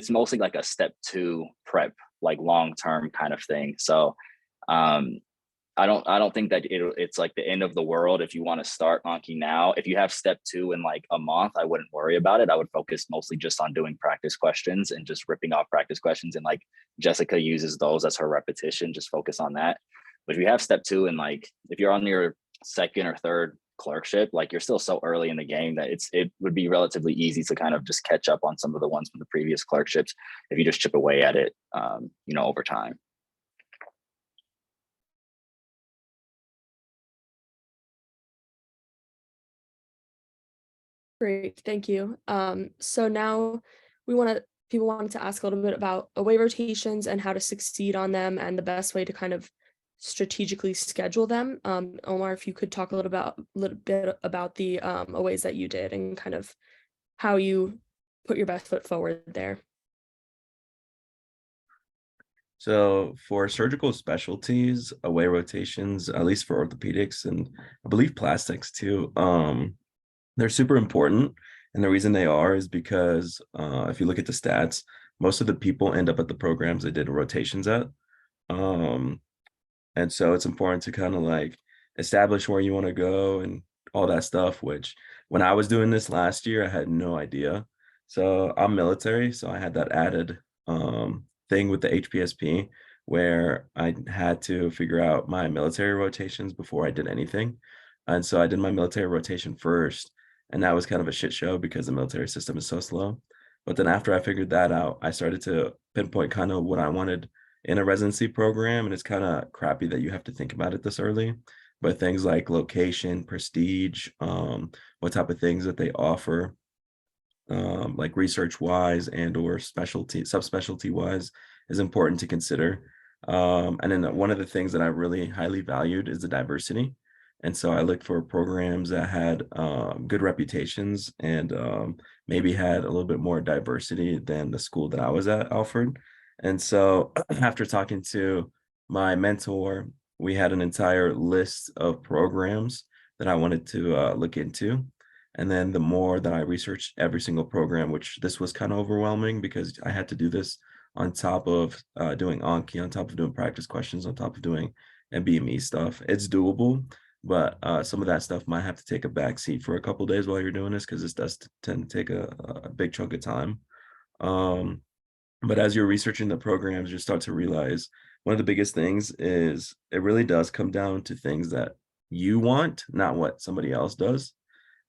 mostly like a step 2 prep, like long-term kind of thing. So I don't think that it's like the end of the world if you want to start Anki now. If you have step 2 in like a month, I wouldn't worry about it. I would focus mostly just on doing practice questions and just ripping off practice questions. And like Jessica uses those as her repetition, just focus on that. But if you have step 2 and like, if you're on your second or third clerkship, like you're still so early in the game that it would be relatively easy to kind of just catch up on some of the ones from the previous clerkships if you just chip away at it, over time. Great, thank you. So now people wanted to ask a little bit about away rotations and how to succeed on them and the best way to kind of strategically schedule them. Omar, if you could talk a little bit about the aways that you did and kind of how you put your best foot forward there. So for surgical specialties, away rotations, at least for orthopedics and I believe plastics too, they're super important. And the reason they are is because if you look at the stats, most of the people end up at the programs they did rotations at. Um, and so it's important to kind of like establish where you want to go and all that stuff, which when I was doing this last year, I had no idea. So I'm military, so I had that added thing with the HPSP where I had to figure out my military rotations before I did anything. And so I did my military rotation first, and that was kind of a shit show because the military system is so slow. But then after I figured that out, I started to pinpoint kind of what I wanted in a residency program, and it's kind of crappy that you have to think about it this early, but things like location, prestige, what type of things that they offer, like research wise and or specialty subspecialty wise is important to consider. And then one of the things that I really highly valued is the diversity. And so I looked for programs that had good reputations and maybe had a little bit more diversity than the school that I was at offered. And so after talking to my mentor, we had an entire list of programs that I wanted to look into. And then the more that I researched every single program, which this was kind of overwhelming because I had to do this on top of doing Anki, on top of doing practice questions, on top of doing MBME stuff. It's doable, but some of that stuff might have to take a back seat for a couple days while you're doing this because this does tend to take a big chunk of time. But as you're researching the programs, you start to realize one of the biggest things is it really does come down to things that you want, not what somebody else does.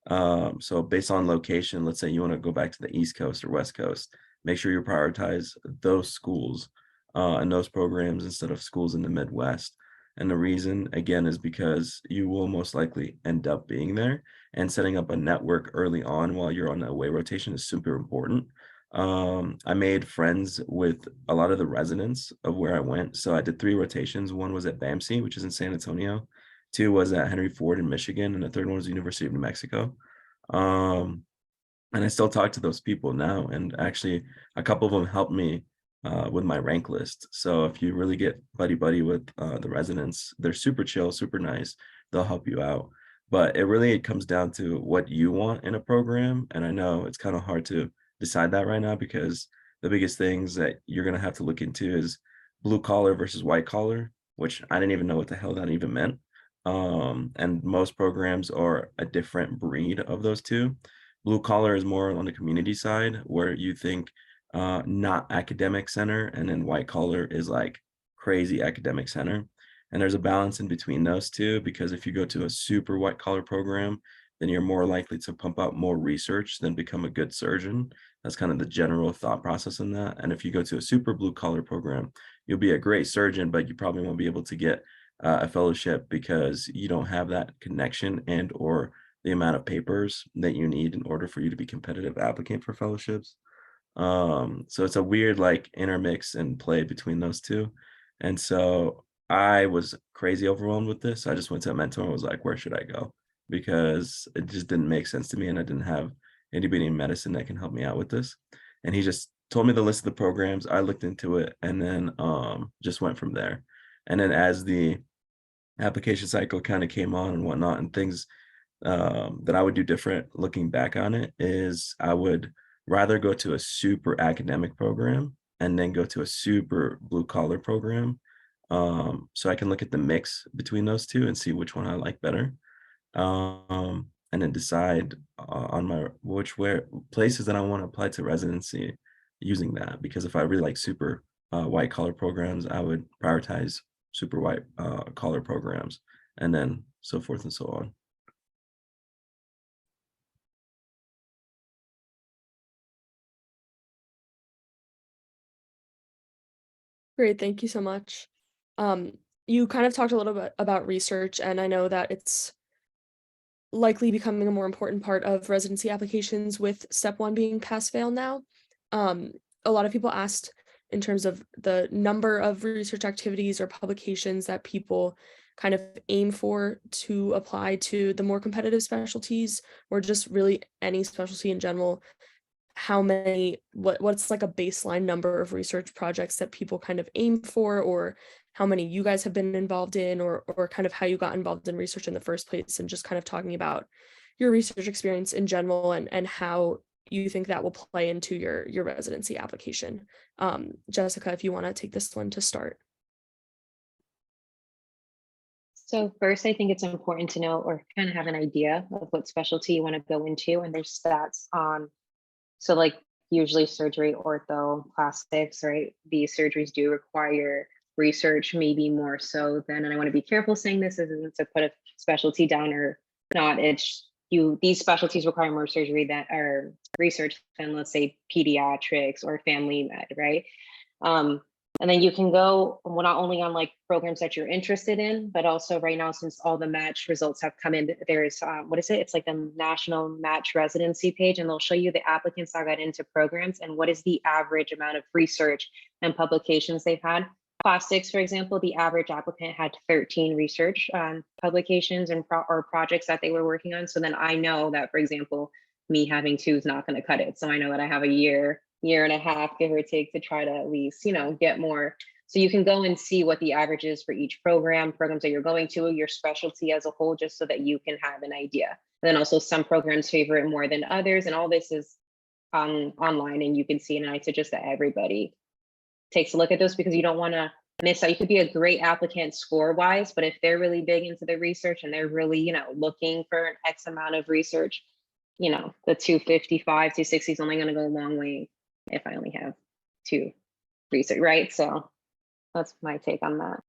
So based on location, let's say you want to go back to the East Coast or West Coast, make sure you prioritize those schools and those programs instead of schools in the Midwest. And the reason, again, is because you will most likely end up being there, and setting up a network early on while you're on the away rotation is super important. I made friends with a lot of the residents of where I went. So I did 3 rotations. One was at BAMC, which is in San Antonio. 2 was at Henry Ford in Michigan, and the third one was the University of New Mexico. And I still talk to those people now, and actually a couple of them helped me with my rank list. So if you really get buddy with the residents, they're super chill, super nice. They'll help you out. But it really comes down to what you want in a program. And I know it's kind of hard to decide that right now because the biggest things that you're going to have to look into is blue collar versus white collar, which I didn't even know what the hell that even meant. And most programs are a different breed of those two. Blue collar is more on the community side where you think not academic center, and then white collar is like crazy academic center. And there's a balance in between those two, because if you go to a super white collar program, then you're more likely to pump out more research than become a good surgeon. That's kind of the general thought process in that. And if you go to a super blue collar program, you'll be a great surgeon, but you probably won't be able to get a fellowship because you don't have that connection and or the amount of papers that you need in order for you to be competitive applicant for fellowships. So it's a weird like intermix and play between those two. And so I was crazy overwhelmed with this. I just went to a mentor and was like, where should I go? Because it just didn't make sense to me, and I didn't have anybody in medicine that can help me out with this. And he just told me the list of the programs. I looked into it and then just went from there. And then as the application cycle kind of came on and whatnot, and things that I would do different looking back on it is I would rather go to a super academic program and then go to a super blue collar program. So I can look at the mix between those two and see which one I like better. And then decide on my where places that I want to apply to residency using that. Because if I really like super white collar programs, I would prioritize super white collar programs, and then so forth and so on. Great, thank you so much. You kind of talked a little bit about research, and I know that it's likely becoming a more important part of residency applications with step 1 being pass fail now. A lot of people asked in terms of the number of research activities or publications that people kind of aim for to apply to the more competitive specialties, or just really any specialty in general. how many, what's like a baseline number of research projects that people kind of aim for, or how many you guys have been involved in, or kind of how you got involved in research in the first place, and just kind of talking about your research experience in general and how you think that will play into your residency application. Jessica, if you want to take this one to start. So first, I think it's important to know or kind of have an idea of what specialty you want to go into, and there's stats on, so like usually surgery, ortho, plastics, right? These surgeries do require research, maybe more so than, and I want to be careful saying this isn't to put a specialty down or not. It's these specialties require more surgery that are research than, let's say, pediatrics or family med, right? And then you can go not only on like programs that you're interested in, but also right now, since all the match results have come in, there's what is it? It's like the National Match Residency page, and they'll show you the applicants that got into programs and what is the average amount of research and publications they've had. Plastics, for example, the average applicant had 13 research publications and or projects that they were working on. So then I know that, for example, me having 2 is not going to cut it. So I know that I have a year and a half, give or take, to try to at least, get more. So you can go and see what the average is for each programs that you're going to, your specialty as a whole, just so that you can have an idea. And then also some programs favor it more than others. And all this is online, and you can see, and I suggest that everybody takes a look at this, because you don't want to miss out. You could be a great applicant score wise, but if they're really big into the research and they're really, looking for an X amount of research, the 255, 260 is only going to go a long way if I only have 2 research, right? So that's my take on that.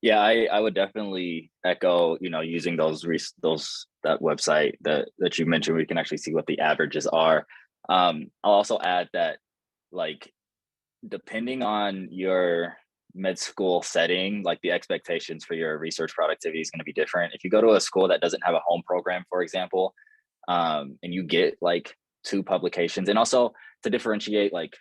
Yeah, I would definitely echo, using that website that you mentioned, we can actually see what the averages are. I'll also add that, like, depending on your med school setting, like the expectations for your research productivity is going to be different. If you go to a school that doesn't have a home program, for example, and you get like 2 publications, and also to differentiate, like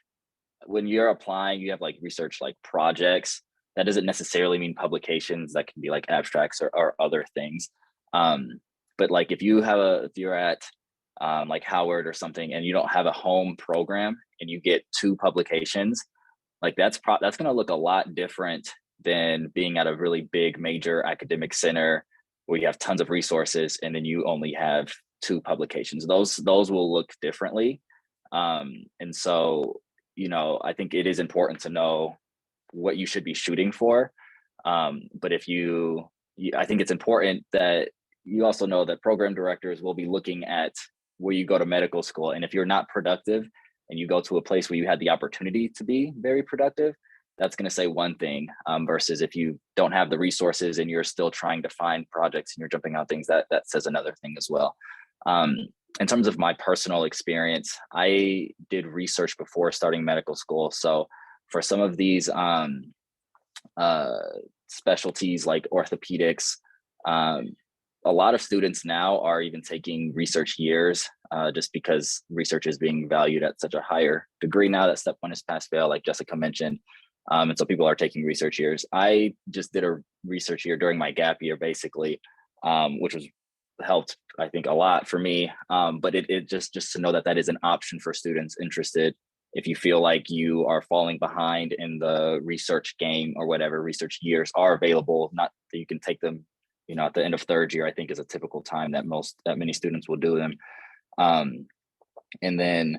when you're applying, you have like research like projects. That doesn't necessarily mean publications. That can be like abstracts or other things. But like if you're at like Howard or something, and you don't have a home program and you get 2 publications, like that's going to look a lot different than being at a really big major academic center where you have tons of resources and then you only have 2 publications. Those will look differently. And so, I think it is important to know what you should be shooting for. But if I think it's important that you also know that program directors will be looking at where you go to medical school. And if you're not productive and you go to a place where you had the opportunity to be very productive, that's going to say one thing, versus if you don't have the resources and you're still trying to find projects and you're jumping on things, that says another thing as well. In terms of my personal experience, I did research before starting medical school. So for some of these specialties like orthopedics, a lot of students now are even taking research years, just because research is being valued at such a higher degree now that step 1 is pass fail, like Jessica mentioned. And so people are taking research years. I just did a research year during my gap year, basically, which was helped, I think, a lot for me. But it just to know that is an option for students interested. If you feel like you are falling behind in the research game or whatever, research years are available. Not that you can take them, at the end of 3rd year, I think is a typical time that many students will do them. And then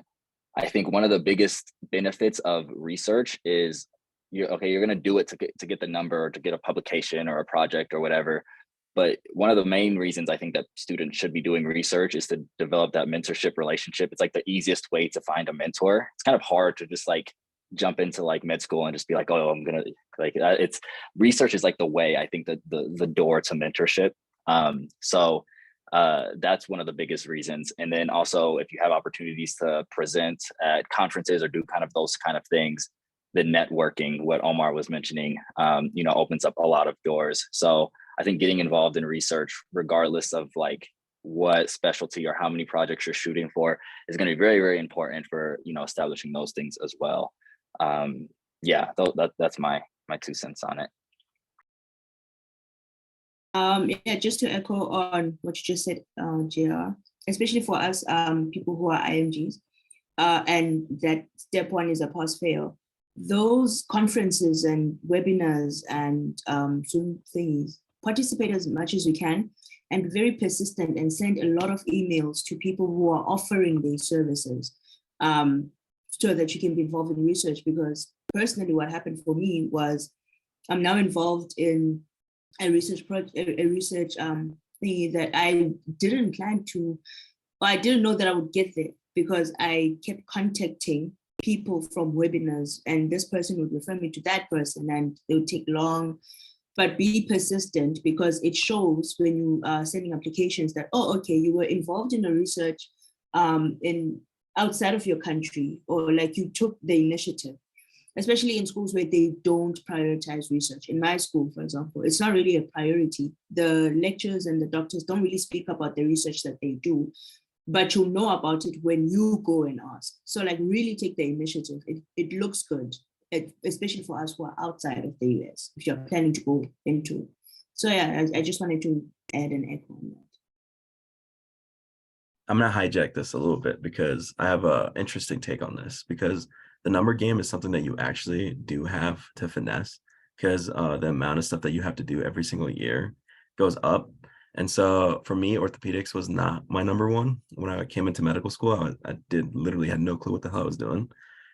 I think one of the biggest benefits of research is you're going to do it to get the number, or to get a publication or a project or whatever. But one of the main reasons I think that students should be doing research is to develop that mentorship relationship. It's like the easiest way to find a mentor. It's kind of hard to just like jump into like med school and just be like, oh, I'm gonna like, it's research is like the way, I think, that the door to mentorship. So that's one of the biggest reasons. And then also, if you have opportunities to present at conferences or do kind of those kind of things, the networking, what Omar was mentioning, opens up a lot of doors. So I think getting involved in research, regardless of like what specialty or how many projects you're shooting for, is going to be very, very important for, establishing those things as well. That's my 2 cents on it. Yeah, just to echo on what you just said, JR. especially for us people who are IMGs, and that step one is a pass fail. Those conferences and webinars and Zoom things, participate as much as we can and be very persistent and send a lot of emails to people who are offering these services, so that you can be involved in research. Because personally, what happened for me was I'm now involved in a research project, a research thingy that I didn't plan to, or I didn't know that I would get there, because I kept contacting people from webinars, and this person would refer me to that person, and it would take long. But be persistent, because it shows when you are sending applications that, oh, okay, you were involved in a research in outside of your country, or like you took the initiative, especially in schools where they don't prioritize research. In my school, for example, it's not really a priority. The lecturers and the doctors don't really speak about the research that they do, but you'll know about it when you go and ask. So like really take the initiative. It looks good, especially for us who are outside of the US, if you're planning to go into. So yeah, I just wanted to add an echo on that. I'm gonna hijack this a little bit because I have a interesting take on this, because the number game is something that you actually do have to finesse, because the amount of stuff that you have to do every single year goes up. And so for me, orthopedics was not my number one. When I came into medical school, I literally had no clue what the hell I was doing.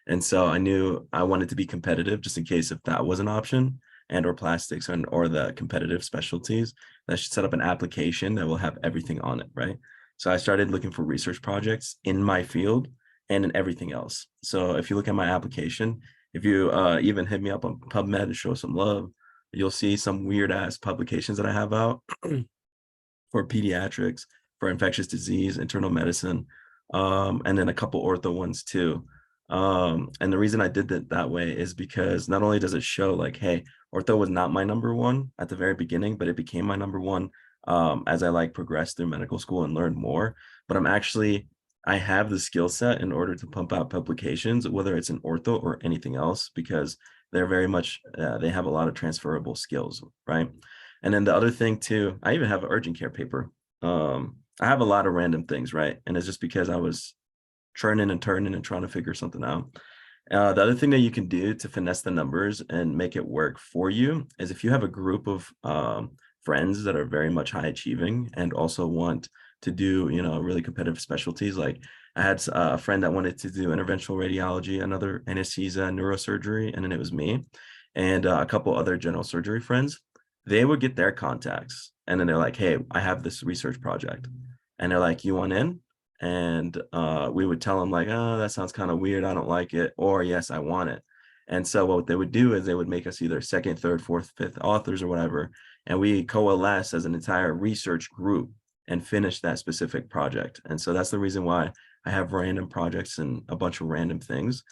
And so I knew I wanted to be competitive just in case if that was an option, and or plastics or the competitive specialties, that should set up an application that will have everything on it, right? So I started looking for research projects in my field and in everything else. So if you look at my application, if you even hit me up on PubMed and show some love, you'll see some weird ass publications that I have out for pediatrics, for infectious disease, internal medicine, and then a couple ortho ones too. And the reason I did it that way is because not only does it show like, hey, ortho was not my number one at the very beginning, but it became my number one as I like progressed through medical school and learned more. But I have the skill set in order to pump out publications, whether it's in ortho or anything else, because they're very much, they have a lot of transferable skills, right? And then the other thing too, I even have an urgent care paper. I have a lot of random things, right? And it's just because I was churning and turning and trying to figure something out. The other thing that you can do to finesse the numbers and make it work for you is if you have a group of friends that are very much high achieving and also want to do, really competitive specialties. Like I had a friend that wanted to do interventional radiology, another anesthesia, neurosurgery, and then it was me and a couple other general surgery friends. They would get their contacts and then they're like, hey, I have this research project. And they're like, you want in? And we would tell them like, oh, that sounds kind of weird. I don't like it. Or yes, I want it. And so what they would do is they would make us either second, third, fourth, fifth authors or whatever. And we coalesce as an entire research group and finish that specific project. And so that's the reason why I have random projects and a bunch of random things.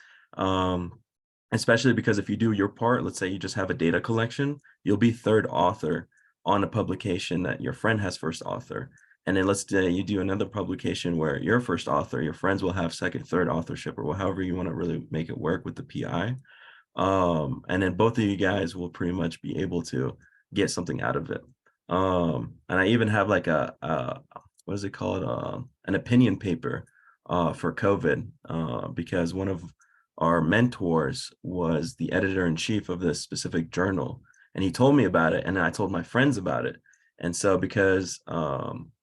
Especially because if you do your part, let's say you just have a data collection, you'll be third author on a publication that your friend has first author. And then let's say you do another publication where you're first author, your friends will have second, third authorship, or however you want to really make it work with the PI. And then both of you guys will pretty much be able to get something out of it. And I even have like what is it called? An opinion paper for COVID, because one of our mentors was the editor-in-chief of this specific journal. And he told me about it, and I told my friends about it. And so because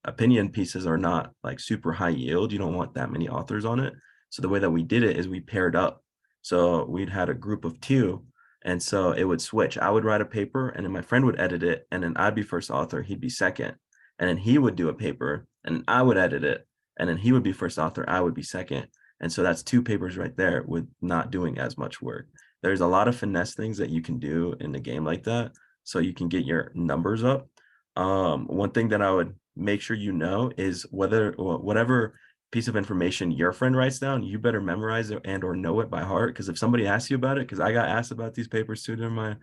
opinion pieces are not like super high yield, you don't want that many authors on it. So the way that we did it is we paired up. So we'd had a group of two. And so it would switch. I would write a paper and then my friend would edit it. And then I'd be first author, he'd be second. And then he would do a paper and I would edit it. And then he would be first author, I would be second. And so that's two papers right there with not doing as much work. There's a lot of finesse things that you can do in a game like that, so you can get your numbers up. One thing that I would make sure you know is whatever piece of information your friend writes down, you better memorize it and or know it by heart. Because if somebody asks you about it, because I got asked about these papers too during my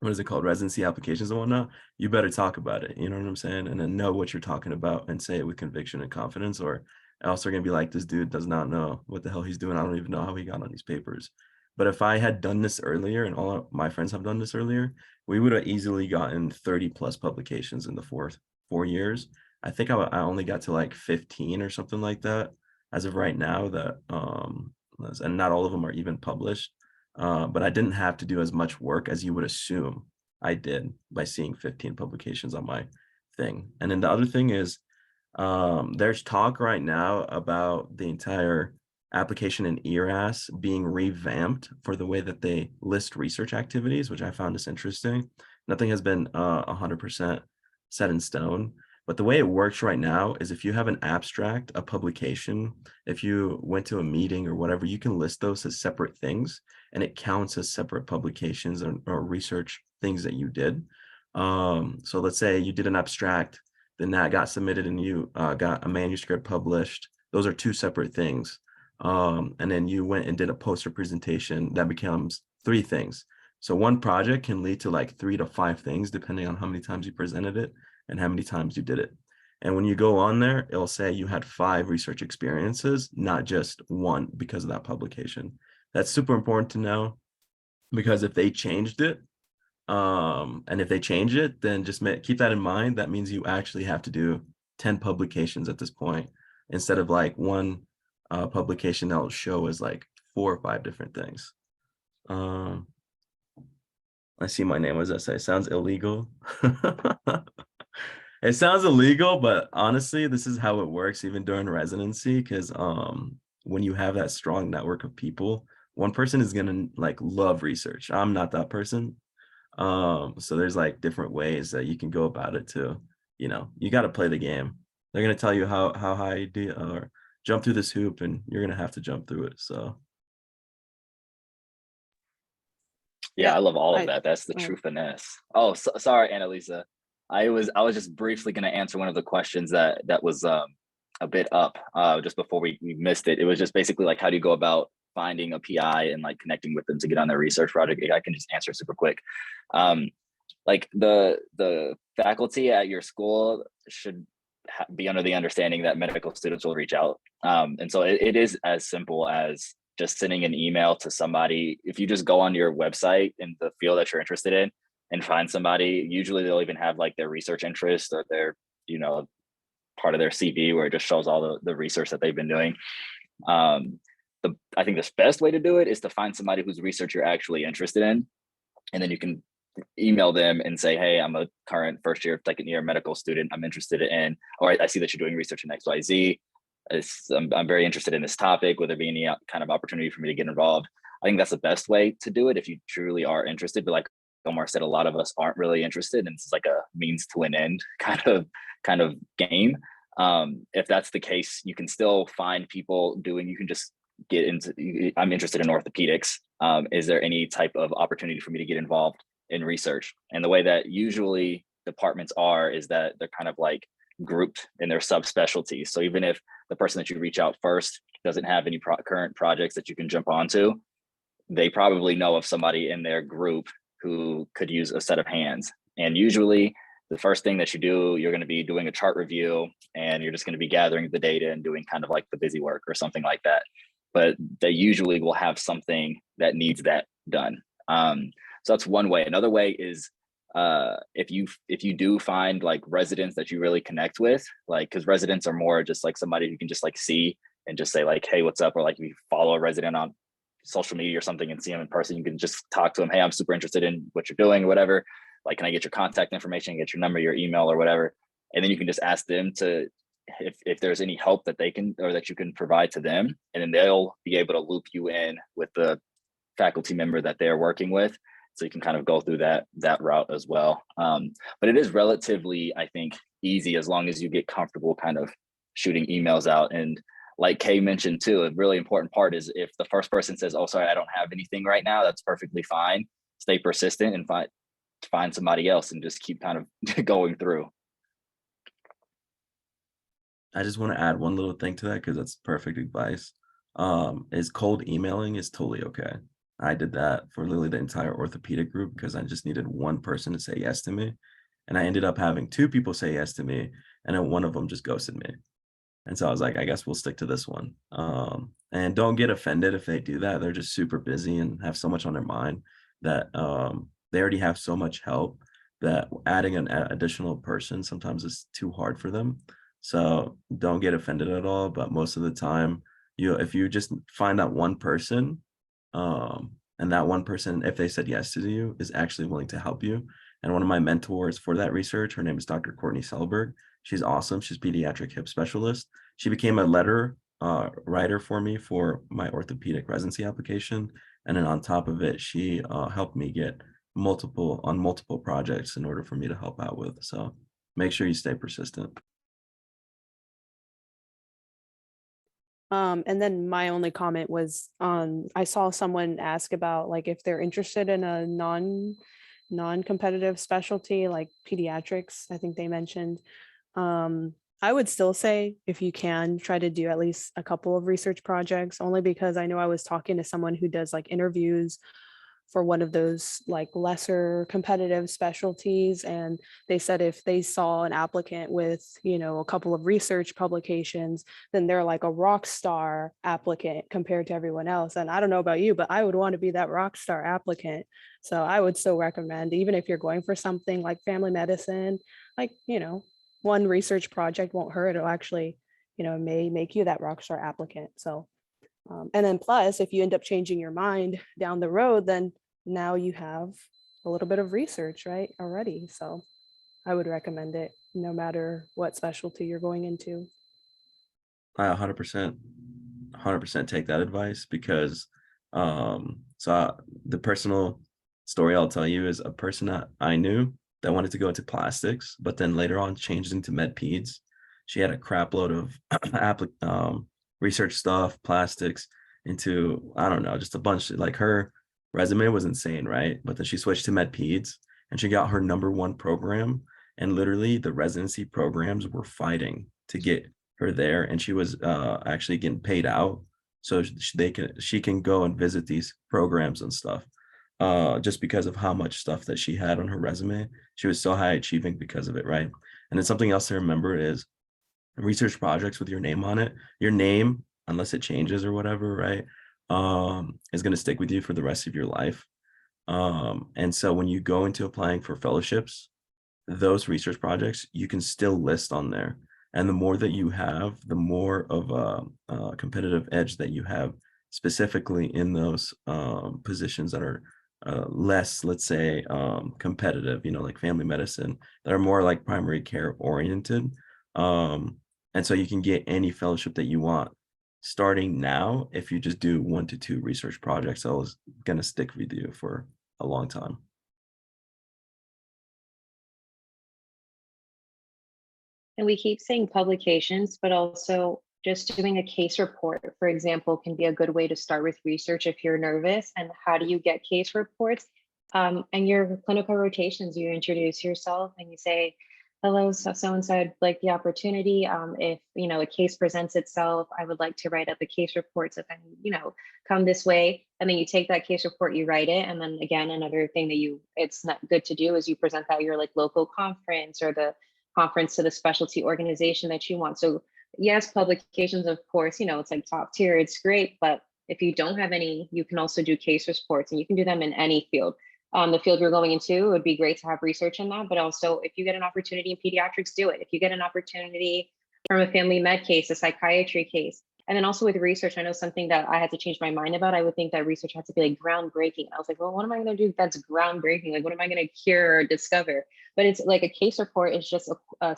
what is it called, residency applications and whatnot, you better talk about it, you know what I'm saying, and then know what you're talking about and say it with conviction and confidence, or else they're gonna be like, this dude does not know what the hell he's doing. I don't even know how he got on these papers. But if I had done this earlier, and all of my friends have done this earlier, we would have easily gotten 30 plus publications in the 4 years. I think I only got to like 15 or something like that as of right now, that and not all of them are even published. But I didn't have to do as much work as you would assume I did by seeing 15 publications on my thing. And then the other thing is, there's talk right now about the entire application in ERAS being revamped for the way that they list research activities, which I found is interesting. Nothing has been 100% set in stone, but the way it works right now is if you have an abstract, a publication, if you went to a meeting or whatever, you can list those as separate things, and it counts as separate publications or research things that you did. So let's say you did an abstract, then that got submitted and you got a manuscript published. Those are two separate things. And then you went and did a poster presentation, that becomes 3 things. So one project can lead to like 3 to 5 things, depending on how many times you presented it and how many times you did it. And when you go on there, it'll say you had 5 research experiences, not just 1 because of that publication. That's super important to know, because if they changed it, and if they change it, then just keep that in mind. That means you actually have to do 10 publications at this point, instead of like 1 publication that will show as like 4 or 5 different things. I see my name was essay. Sounds illegal. It sounds illegal, but honestly, this is how it works even during residency, because when you have that strong network of people, one person is gonna like love research. I'm not that person. So there's like different ways that you can go about it too. You know, you got to play the game. They're gonna tell you how high you do, or jump through this hoop, and you're gonna have to jump through it. So Yeah, Yeah, I love all of I- that. That's the I- true finesse. Oh, sorry, Annalisa. I was just briefly going to answer one of the questions that was a bit up just before we missed it. It was just basically like, how do you go about finding a PI and like connecting with them to get on their research project? I can just answer super quick. Like the faculty at your school should be under the understanding that medical students will reach out. And so it is as simple as just sending an email to somebody. If you just go on your website in the field that you're interested in and find somebody, usually they'll even have like their research interest or their, part of their CV where it just shows all the research that they've been doing. I think the best way to do it is to find somebody whose research you're actually interested in. And then you can email them and say, hey, I'm a current first year, second year medical student. I'm interested in, or I see that you're doing research in XYZ. I'm very interested in this topic. Would there be any kind of opportunity for me to get involved? I think that's the best way to do it if you truly are interested. But like Omar said, a lot of us aren't really interested, and it's like a means to an end kind of game. If that's the case, you can still find people doing. You can just get into. I'm interested in orthopedics. Is there any type of opportunity for me to get involved in research? And the way that usually departments are is that they're kind of like grouped in their subspecialties. So even if the person that you reach out first doesn't have any current projects that you can jump onto, they probably know of somebody in their group who could use a set of hands. And usually the first thing that you do, you're going to be doing a chart review, and you're just going to be gathering the data and doing kind of like the busy work or something like that. But they usually will have something that needs that done. So that's one way. Another way is if you do find like residents that you really connect with, like, because residents are more just like somebody you can just like see and just say like, hey, what's up? Or like if you follow a resident on social media or something and see them in person, you can just talk to them. Hey, I'm super interested in what you're doing or whatever. Like, can I get your contact information, get your number, your email or whatever? And then you can just ask them to, if there's any help that they can, or that you can provide to them, and then they'll be able to loop you in with the faculty member that they're working with. So you can kind of go through that route as well. But it is relatively, I think, easy as long as you get comfortable kind of shooting emails out. And like Kay mentioned too, a really important part is if the first person says, oh, sorry, I don't have anything right now, that's perfectly fine. Stay persistent and find somebody else and just keep kind of going through. I just want to add one little thing to that, because that's perfect advice. Is cold emailing is totally okay. I did that for literally the entire orthopedic group because I just needed one person to say yes to me. And I ended up having 2 people say yes to me, and then one of them just ghosted me. And so I was like, I guess we'll stick to this one. And don't get offended if they do that. They're just super busy and have so much on their mind that they already have so much help that adding an additional person sometimes is too hard for them. So don't get offended at all. But most of the time, if you just find that one person, and that one person, if they said yes to you, is actually willing to help you. And one of my mentors for that research, her name is Dr. Courtney Selberg. She's awesome. She's pediatric hip specialist. She became a letter writer for me for my orthopedic residency application. And then on top of it, she helped me get multiple projects in order for me to help out with. So make sure you stay persistent. And then my only comment was I saw someone ask about like if they're interested in a non-competitive specialty like pediatrics, I think they mentioned. I would still say if you can try to do at least a couple of research projects, only because I know I was talking to someone who does like interviews for one of those like lesser competitive specialties, and they said if they saw an applicant with, you know, a couple of research publications, then they're like a rock star applicant compared to everyone else. And I don't know about you, but I would want to be that rock star applicant. So I would still recommend, even if you're going for something like family medicine, like, you know, one research project won't hurt. It'll actually, you know, may make you that rock star applicant. So and then plus, if you end up changing your mind down the road, then now you have a little bit of research, right, already. So I would recommend it no matter what specialty you're going into. I 100% take that advice because the personal story I'll tell you is a person that I knew that wanted to go into plastics, but then later on changed into med peds. She had a crap load of research stuff, plastics, into, I don't know, just a bunch. Like her resume was insane, right? But then she switched to med peds and she got her #1 program, and literally the residency programs were fighting to get her there, and she was actually getting paid out so she can go and visit these programs and stuff, just because of how much stuff that she had on her resume. She was so high achieving because of it, right? And then something else to remember is research projects with your name on it. Your name, unless it changes or whatever, right, is going to stick with you for the rest of your life. And so when you go into applying for fellowships, those research projects you can still list on there. And the more that you have, the more of a competitive edge that you have, specifically in those positions that are less, let's say, competitive, you know, like family medicine, that are more like primary care oriented. And so you can get any fellowship that you want starting now if you just do 1 to 2 research projects. That was going to stick with you for a long time. And we keep saying publications, but also just doing a case report, for example, can be a good way to start with research if you're nervous. And how do you get case reports? And your clinical rotations, you introduce yourself and you say, hello, so-and-so, I'd like the opportunity. If, you know, a case presents itself, I would like to write up a case report. So if I, you know, come this way, and then you take that case report, you write it. And then again, another thing that it's not good to do is you present that at your like local conference or the conference to the specialty organization that you want. So yes, publications, of course, you know, it's like top tier, it's great. But if you don't have any, you can also do case reports, and you can do them in any field. The field you're going into, it would be great to have research in that, but also if you get an opportunity in pediatrics, do it. If you get an opportunity from a family med case, a psychiatry case, and then also with research, I know something that I had to change my mind about. I would think that research had to be like groundbreaking. I was like, well, what am I going to do that's groundbreaking? Like, what am I going to cure or discover? But it's like a case report is just a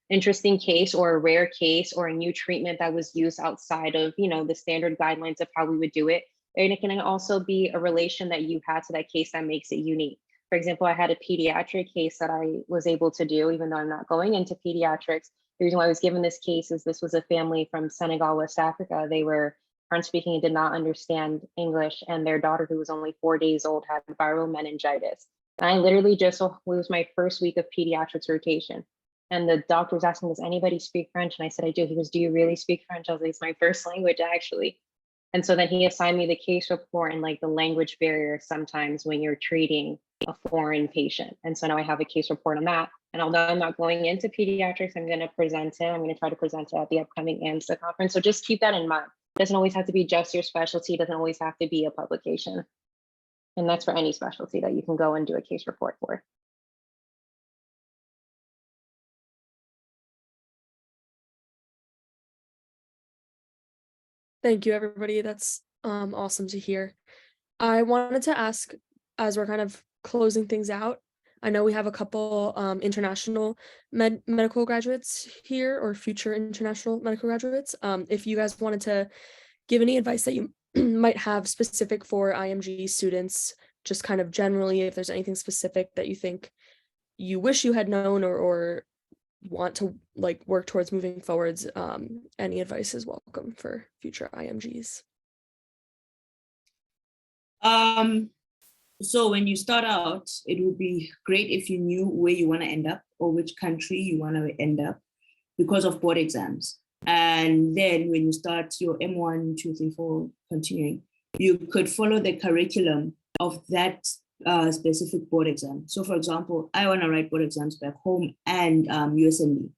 interesting case or a rare case or a new treatment that was used outside of, you know, the standard guidelines of how we would do it. And it can also be a relation that you had to that case that makes it unique. For example, I had a pediatric case that I was able to do, even though I'm not going into pediatrics. The reason why I was given this case is this was a family from Senegal, West Africa. They were French speaking and did not understand English. And their daughter, who was only 4 days old, had viral meningitis. And I literally it was my first week of pediatrics rotation. And the doctor was asking, does anybody speak French? And I said, I do. He goes, do you really speak French? I was like, it's my first language, actually. And so then he assigned me the case report and like the language barrier sometimes when you're treating a foreign patient. And so now I have a case report on that. And although I'm not going into pediatrics, I'm going to present it. I'm going to try to present it at the upcoming AMSA conference. So just keep that in mind. It doesn't always have to be just your specialty. It doesn't always have to be a publication. And that's for any specialty that you can go and do a case report for. Thank you, everybody. That's awesome to hear. I wanted to ask, as we're kind of closing things out, I know we have a couple international medical graduates here, or future international medical graduates. If you guys wanted to give any advice that you might have specific for IMG students, just kind of generally, if there's anything specific that you think you wish you had known, or want to like work towards moving forwards, any advice is welcome for future IMGs. So when you start out, it would be great if you knew where you want to end up or which country you want to end up because of board exams. And then when you start your M1, 2, 3, 4, continuing, you could follow the curriculum of that specific board exam. So for example, I want to write board exams back home and USMLE.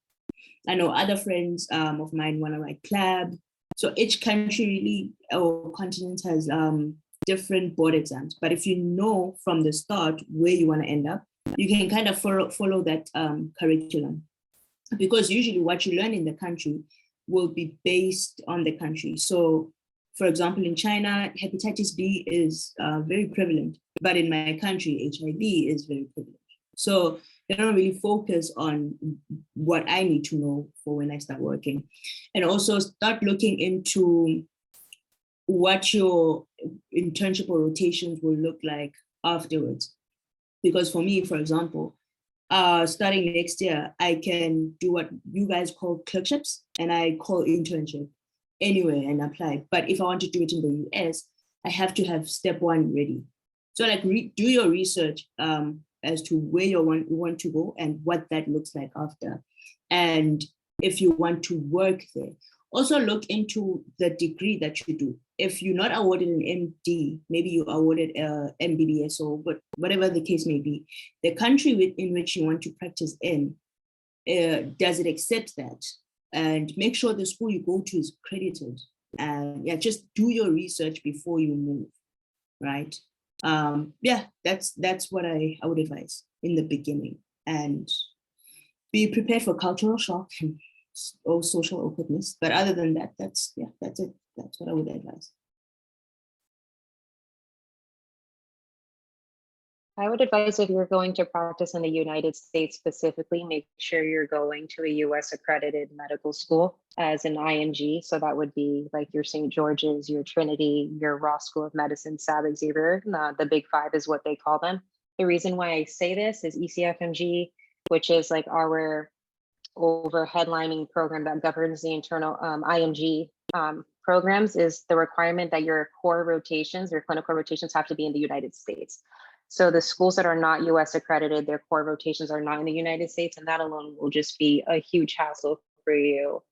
I know other friends of mine want to write CLAB. So each country really, or continent, has different board exams. But if you know from the start where you want to end up, you can kind of follow that curriculum. Because usually what you learn in the country will be based on the country. So for example, in China, hepatitis B is very prevalent, but in my country, HIV is very prevalent. So they don't really focus on what I need to know for when I start working. And also start looking into what your internship or rotations will look like afterwards. Because for me, for example, starting next year, I can do what you guys call clerkships and I call internship anywhere and apply. But if I want to do it in the US, I have to have step 1 ready. So like do your research as to where you want to go and what that looks like after. And if you want to work there, also look into the degree that you do. If you're not awarded an MD, maybe you awarded MBBS or whatever the case may be, the country in which you want to practice in, does it accept that? And make sure the school you go to is accredited. And yeah, just do your research before you move, right? Yeah, that's what I would advise in the beginning. And be prepared for cultural shock and or social awkwardness. But other than that, that's it. That's what I would advise. I would advise if you're going to practice in the United States specifically, make sure you're going to a US accredited medical school as an IMG. So that would be like your St. George's, your Trinity, your Ross School of Medicine, Sabig Xavier. The Big Five is what they call them. The reason why I say this is ECFMG, which is like our over headlining program that governs the internal IMG programs, is the requirement that your core rotations, your clinical rotations, have to be in the United States. So the schools that are not US accredited, their core rotations are not in the United States, and that alone will just be a huge hassle for you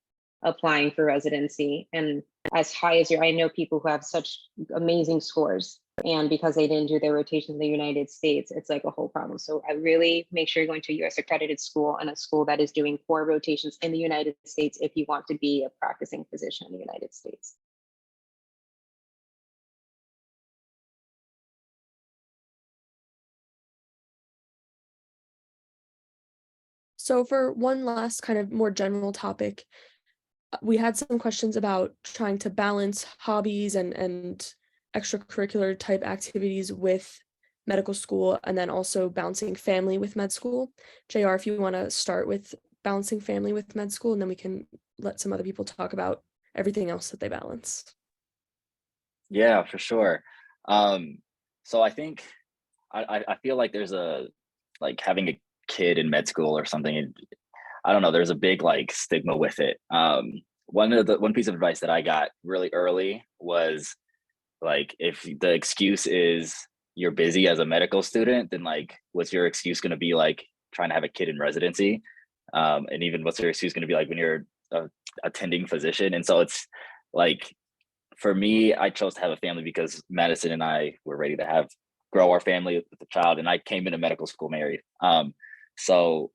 applying for residency. And as high as I know people who have such amazing scores, and because they didn't do their rotations in the United States, it's like a whole problem. So I really make sure you're going to a US accredited school and a school that is doing core rotations in the United States if you want to be a practicing physician in the United States. So for one last kind of more general topic, we had some questions about trying to balance hobbies and extracurricular type activities with medical school, and then also balancing family with med school. JR, if you want to start with balancing family with med school, and then we can let some other people talk about everything else that they balance. Yeah, for sure. So I think I feel like there's like having a kid in med school or something. I don't know, there's a big like stigma with it. One piece of advice that I got really early was like, if the excuse is you're busy as a medical student, then like, what's your excuse going to be like trying to have a kid in residency? And even what's your excuse going to be like when you're attending physician? And so it's like, for me, I chose to have a family because Madison and I were ready to grow our family with a child, and I came into medical school married. So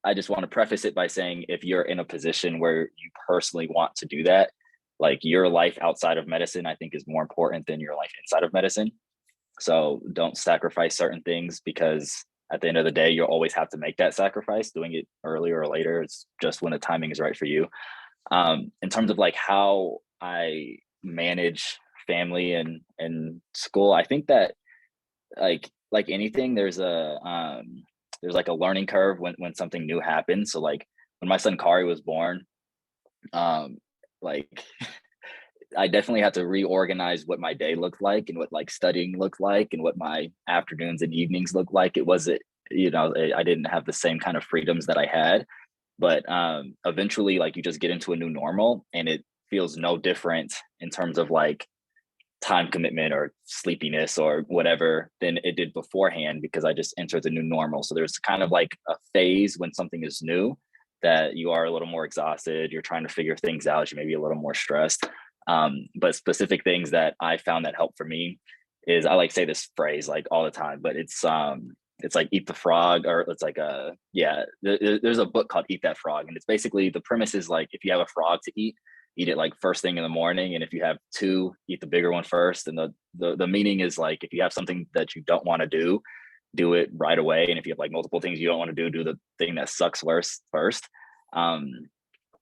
I just want to preface it by saying, if you're in a position where you personally want to do that, like your life outside of medicine, I think is more important than your life inside of medicine. So don't sacrifice certain things, because at the end of the day, you'll always have to make that sacrifice. Doing it earlier or later, it's just when the timing is right for you. In terms of like how I manage family and school. I think that like anything, there's like a learning curve when something new happens. So like when my son Kari was born, like I definitely had to reorganize what my day looked like and what like studying looked like and what my afternoons and evenings looked like. It wasn't, I didn't have the same kind of freedoms that I had, but eventually like you just get into a new normal and it feels no different in terms of like time commitment or sleepiness or whatever than it did beforehand, because I just entered the new normal. So there's kind of like a phase when something is new that you are a little more exhausted, you're trying to figure things out, you may be a little more stressed. But specific things that I found that help for me is, I like say this phrase like all the time, but it's like eat the frog, or it's like there's a book called Eat That Frog, and it's basically, the premise is like, if you have a frog to eat it like first thing in the morning, and if you have two, eat the bigger one first. And the meaning is like, if you have something that you don't want to do it right away, and if you have like multiple things you don't want to do the thing that sucks worse first.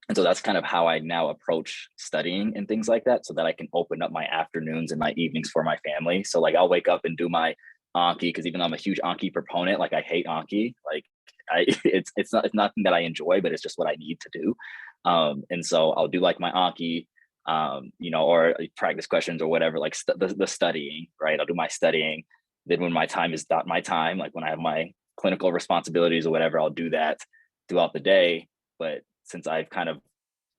And so that's kind of how I now approach studying and things like that, so that I can open up my afternoons and my evenings for my family. So like I'll wake up and do my Anki, because even though I'm a huge Anki proponent, like I hate Anki, like it's nothing that I enjoy, but it's just what I need to do. And so I'll do like my Anki, or practice questions or whatever, like the studying, right? I'll do my studying. Then when my time is not my time, like when I have my clinical responsibilities or whatever, I'll do that throughout the day. But since I've kind of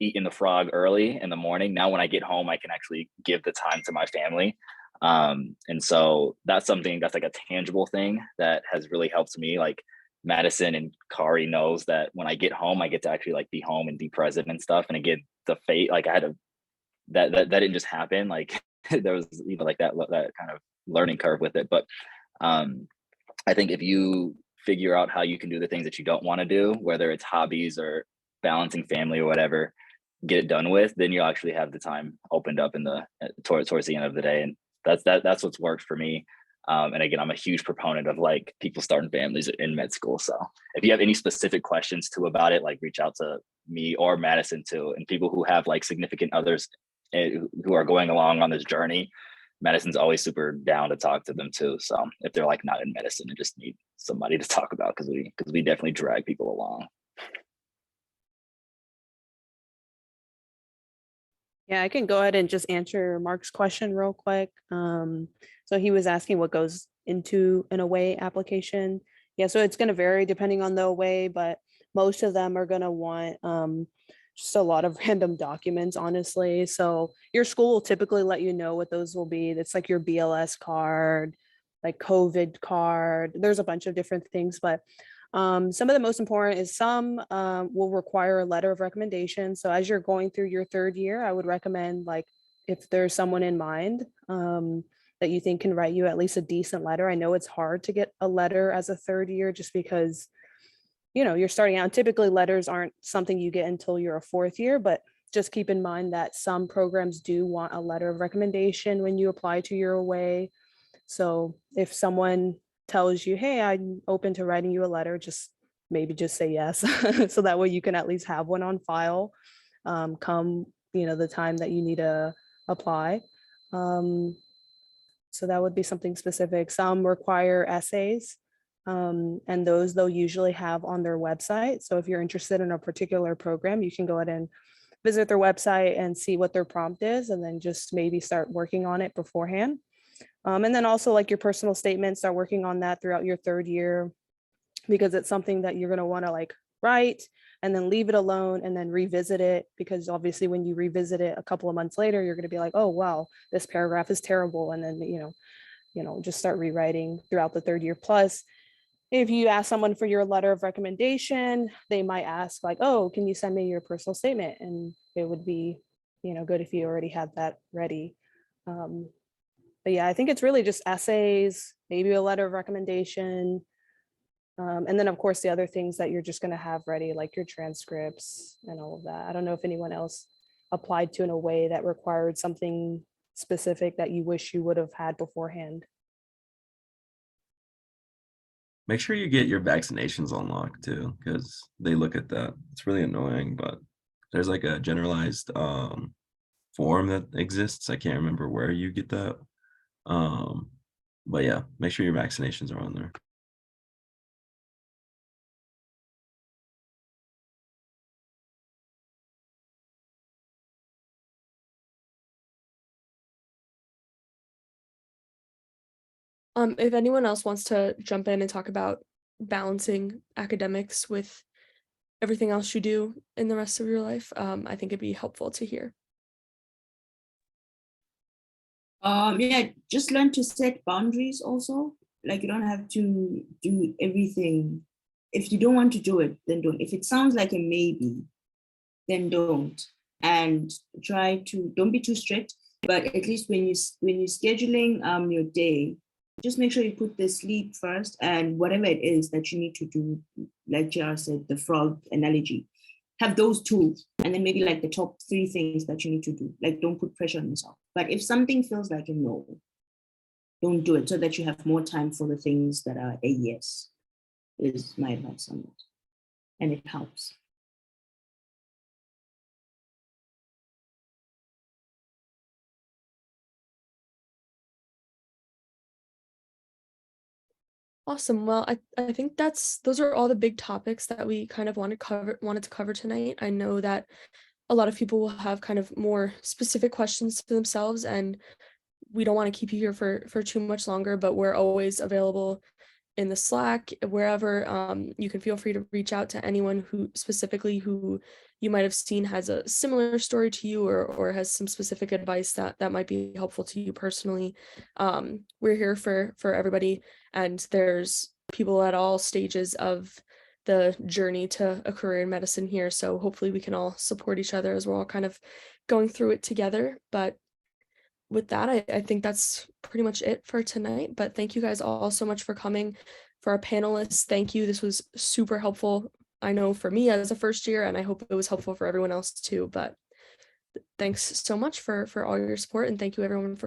eaten the frog early in the morning, now when I get home, I can actually give the time to my family. And so that's something that's like a tangible thing that has really helped me. Like Madison and Kari knows that when I get home, I get to actually like be home and be present and stuff. And again, the fate, like I had that didn't just happen. Like there was like that kind of learning curve with it. But I think if you figure out how you can do the things that you don't want to do, whether it's hobbies or balancing family or whatever, get it done with, then you'll actually have the time opened up in the towards the end of the day. And that's what's worked for me. And again, I'm a huge proponent of like people starting families in med school. So if you have any specific questions too about it, like reach out to me or Madison too. And people who have like significant others who are going along on this journey, Madison's always super down to talk to them too. So if they're like not in medicine and just need somebody to talk about, because we definitely drag people along. Yeah, I can go ahead and just answer Mark's question real quick. So he was asking what goes into an away application. Yeah, so it's going to vary depending on the away, but most of them are going to want just a lot of random documents, honestly. So your school will typically let you know what those will be. It's like your BLS card, like COVID card. There's a bunch of different things, but some of the most important is some will require a letter of recommendation. So as you're going through your third year, I would recommend, like, if there's someone in mind that you think can write you at least a decent letter. I know it's hard to get a letter as a third year just because, you're starting out. Typically letters aren't something you get until you're a fourth year, but just keep in mind that some programs do want a letter of recommendation when you apply to your away. So if someone tells you, hey, I'm open to writing you a letter, just say yes. So that way you can at least have one on file come, the time that you need to apply. So that would be something specific. Some require essays, and those they'll usually have on their website. So if you're interested in a particular program, you can go ahead and visit their website and see what their prompt is, and then just maybe start working on it beforehand. And then also, like, your personal statement, start working on that throughout your third year, because it's something that you're going to want to like write and then leave it alone and then revisit it, because obviously when you revisit it a couple of months later, you're going to be like, oh, wow, this paragraph is terrible. And then, just start rewriting throughout the third year. Plus, if you ask someone for your letter of recommendation, they might ask like, oh, can you send me your personal statement? And it would be, good if you already had that ready. But yeah, I think it's really just essays, maybe a letter of recommendation. And then of course, the other things that you're just going to have ready, like your transcripts and all of that. I don't know if anyone else applied to in a way that required something specific that you wish you would have had beforehand. Make sure you get your vaccinations unlocked too, because they look at that. It's really annoying, but there's like a generalized form that exists. I can't remember where you get that. But yeah, make sure your vaccinations are on there. If anyone else wants to jump in and talk about balancing academics with everything else you do in the rest of your life, I think it'd be helpful to hear. Yeah, just learn to set boundaries also. Like you don't have to do everything. If you don't want to do it, then don't. If it sounds like a maybe, then don't. And try to don't be too strict. But at least when you're scheduling your day, just make sure you put the sleep first and whatever it is that you need to do, like JR said, the frog analogy. Have those tools and then maybe like the top 3 things that you need to do. Like don't put pressure on yourself. But if something feels like a no, don't do it so that you have more time for the things that are a yes, is my advice on that. And it helps. Awesome. Well, I think those are all the big topics that we kind of wanted to cover tonight. I know that a lot of people will have kind of more specific questions to themselves, and we don't want to keep you here for too much longer, but we're always available in the Slack, wherever. You can feel free to reach out to anyone who you might have seen has a similar story to you, or has some specific advice that might be helpful to you personally. We're here for everybody, and there's people at all stages of the journey to a career in medicine here. So hopefully we can all support each other as we're all kind of going through it together. But with that, I think that's pretty much it for tonight. But thank you guys all so much for coming. For our panelists, thank you. This was super helpful, I know, for me as a first year, and I hope it was helpful for everyone else too. But thanks so much for all your support, and thank you everyone for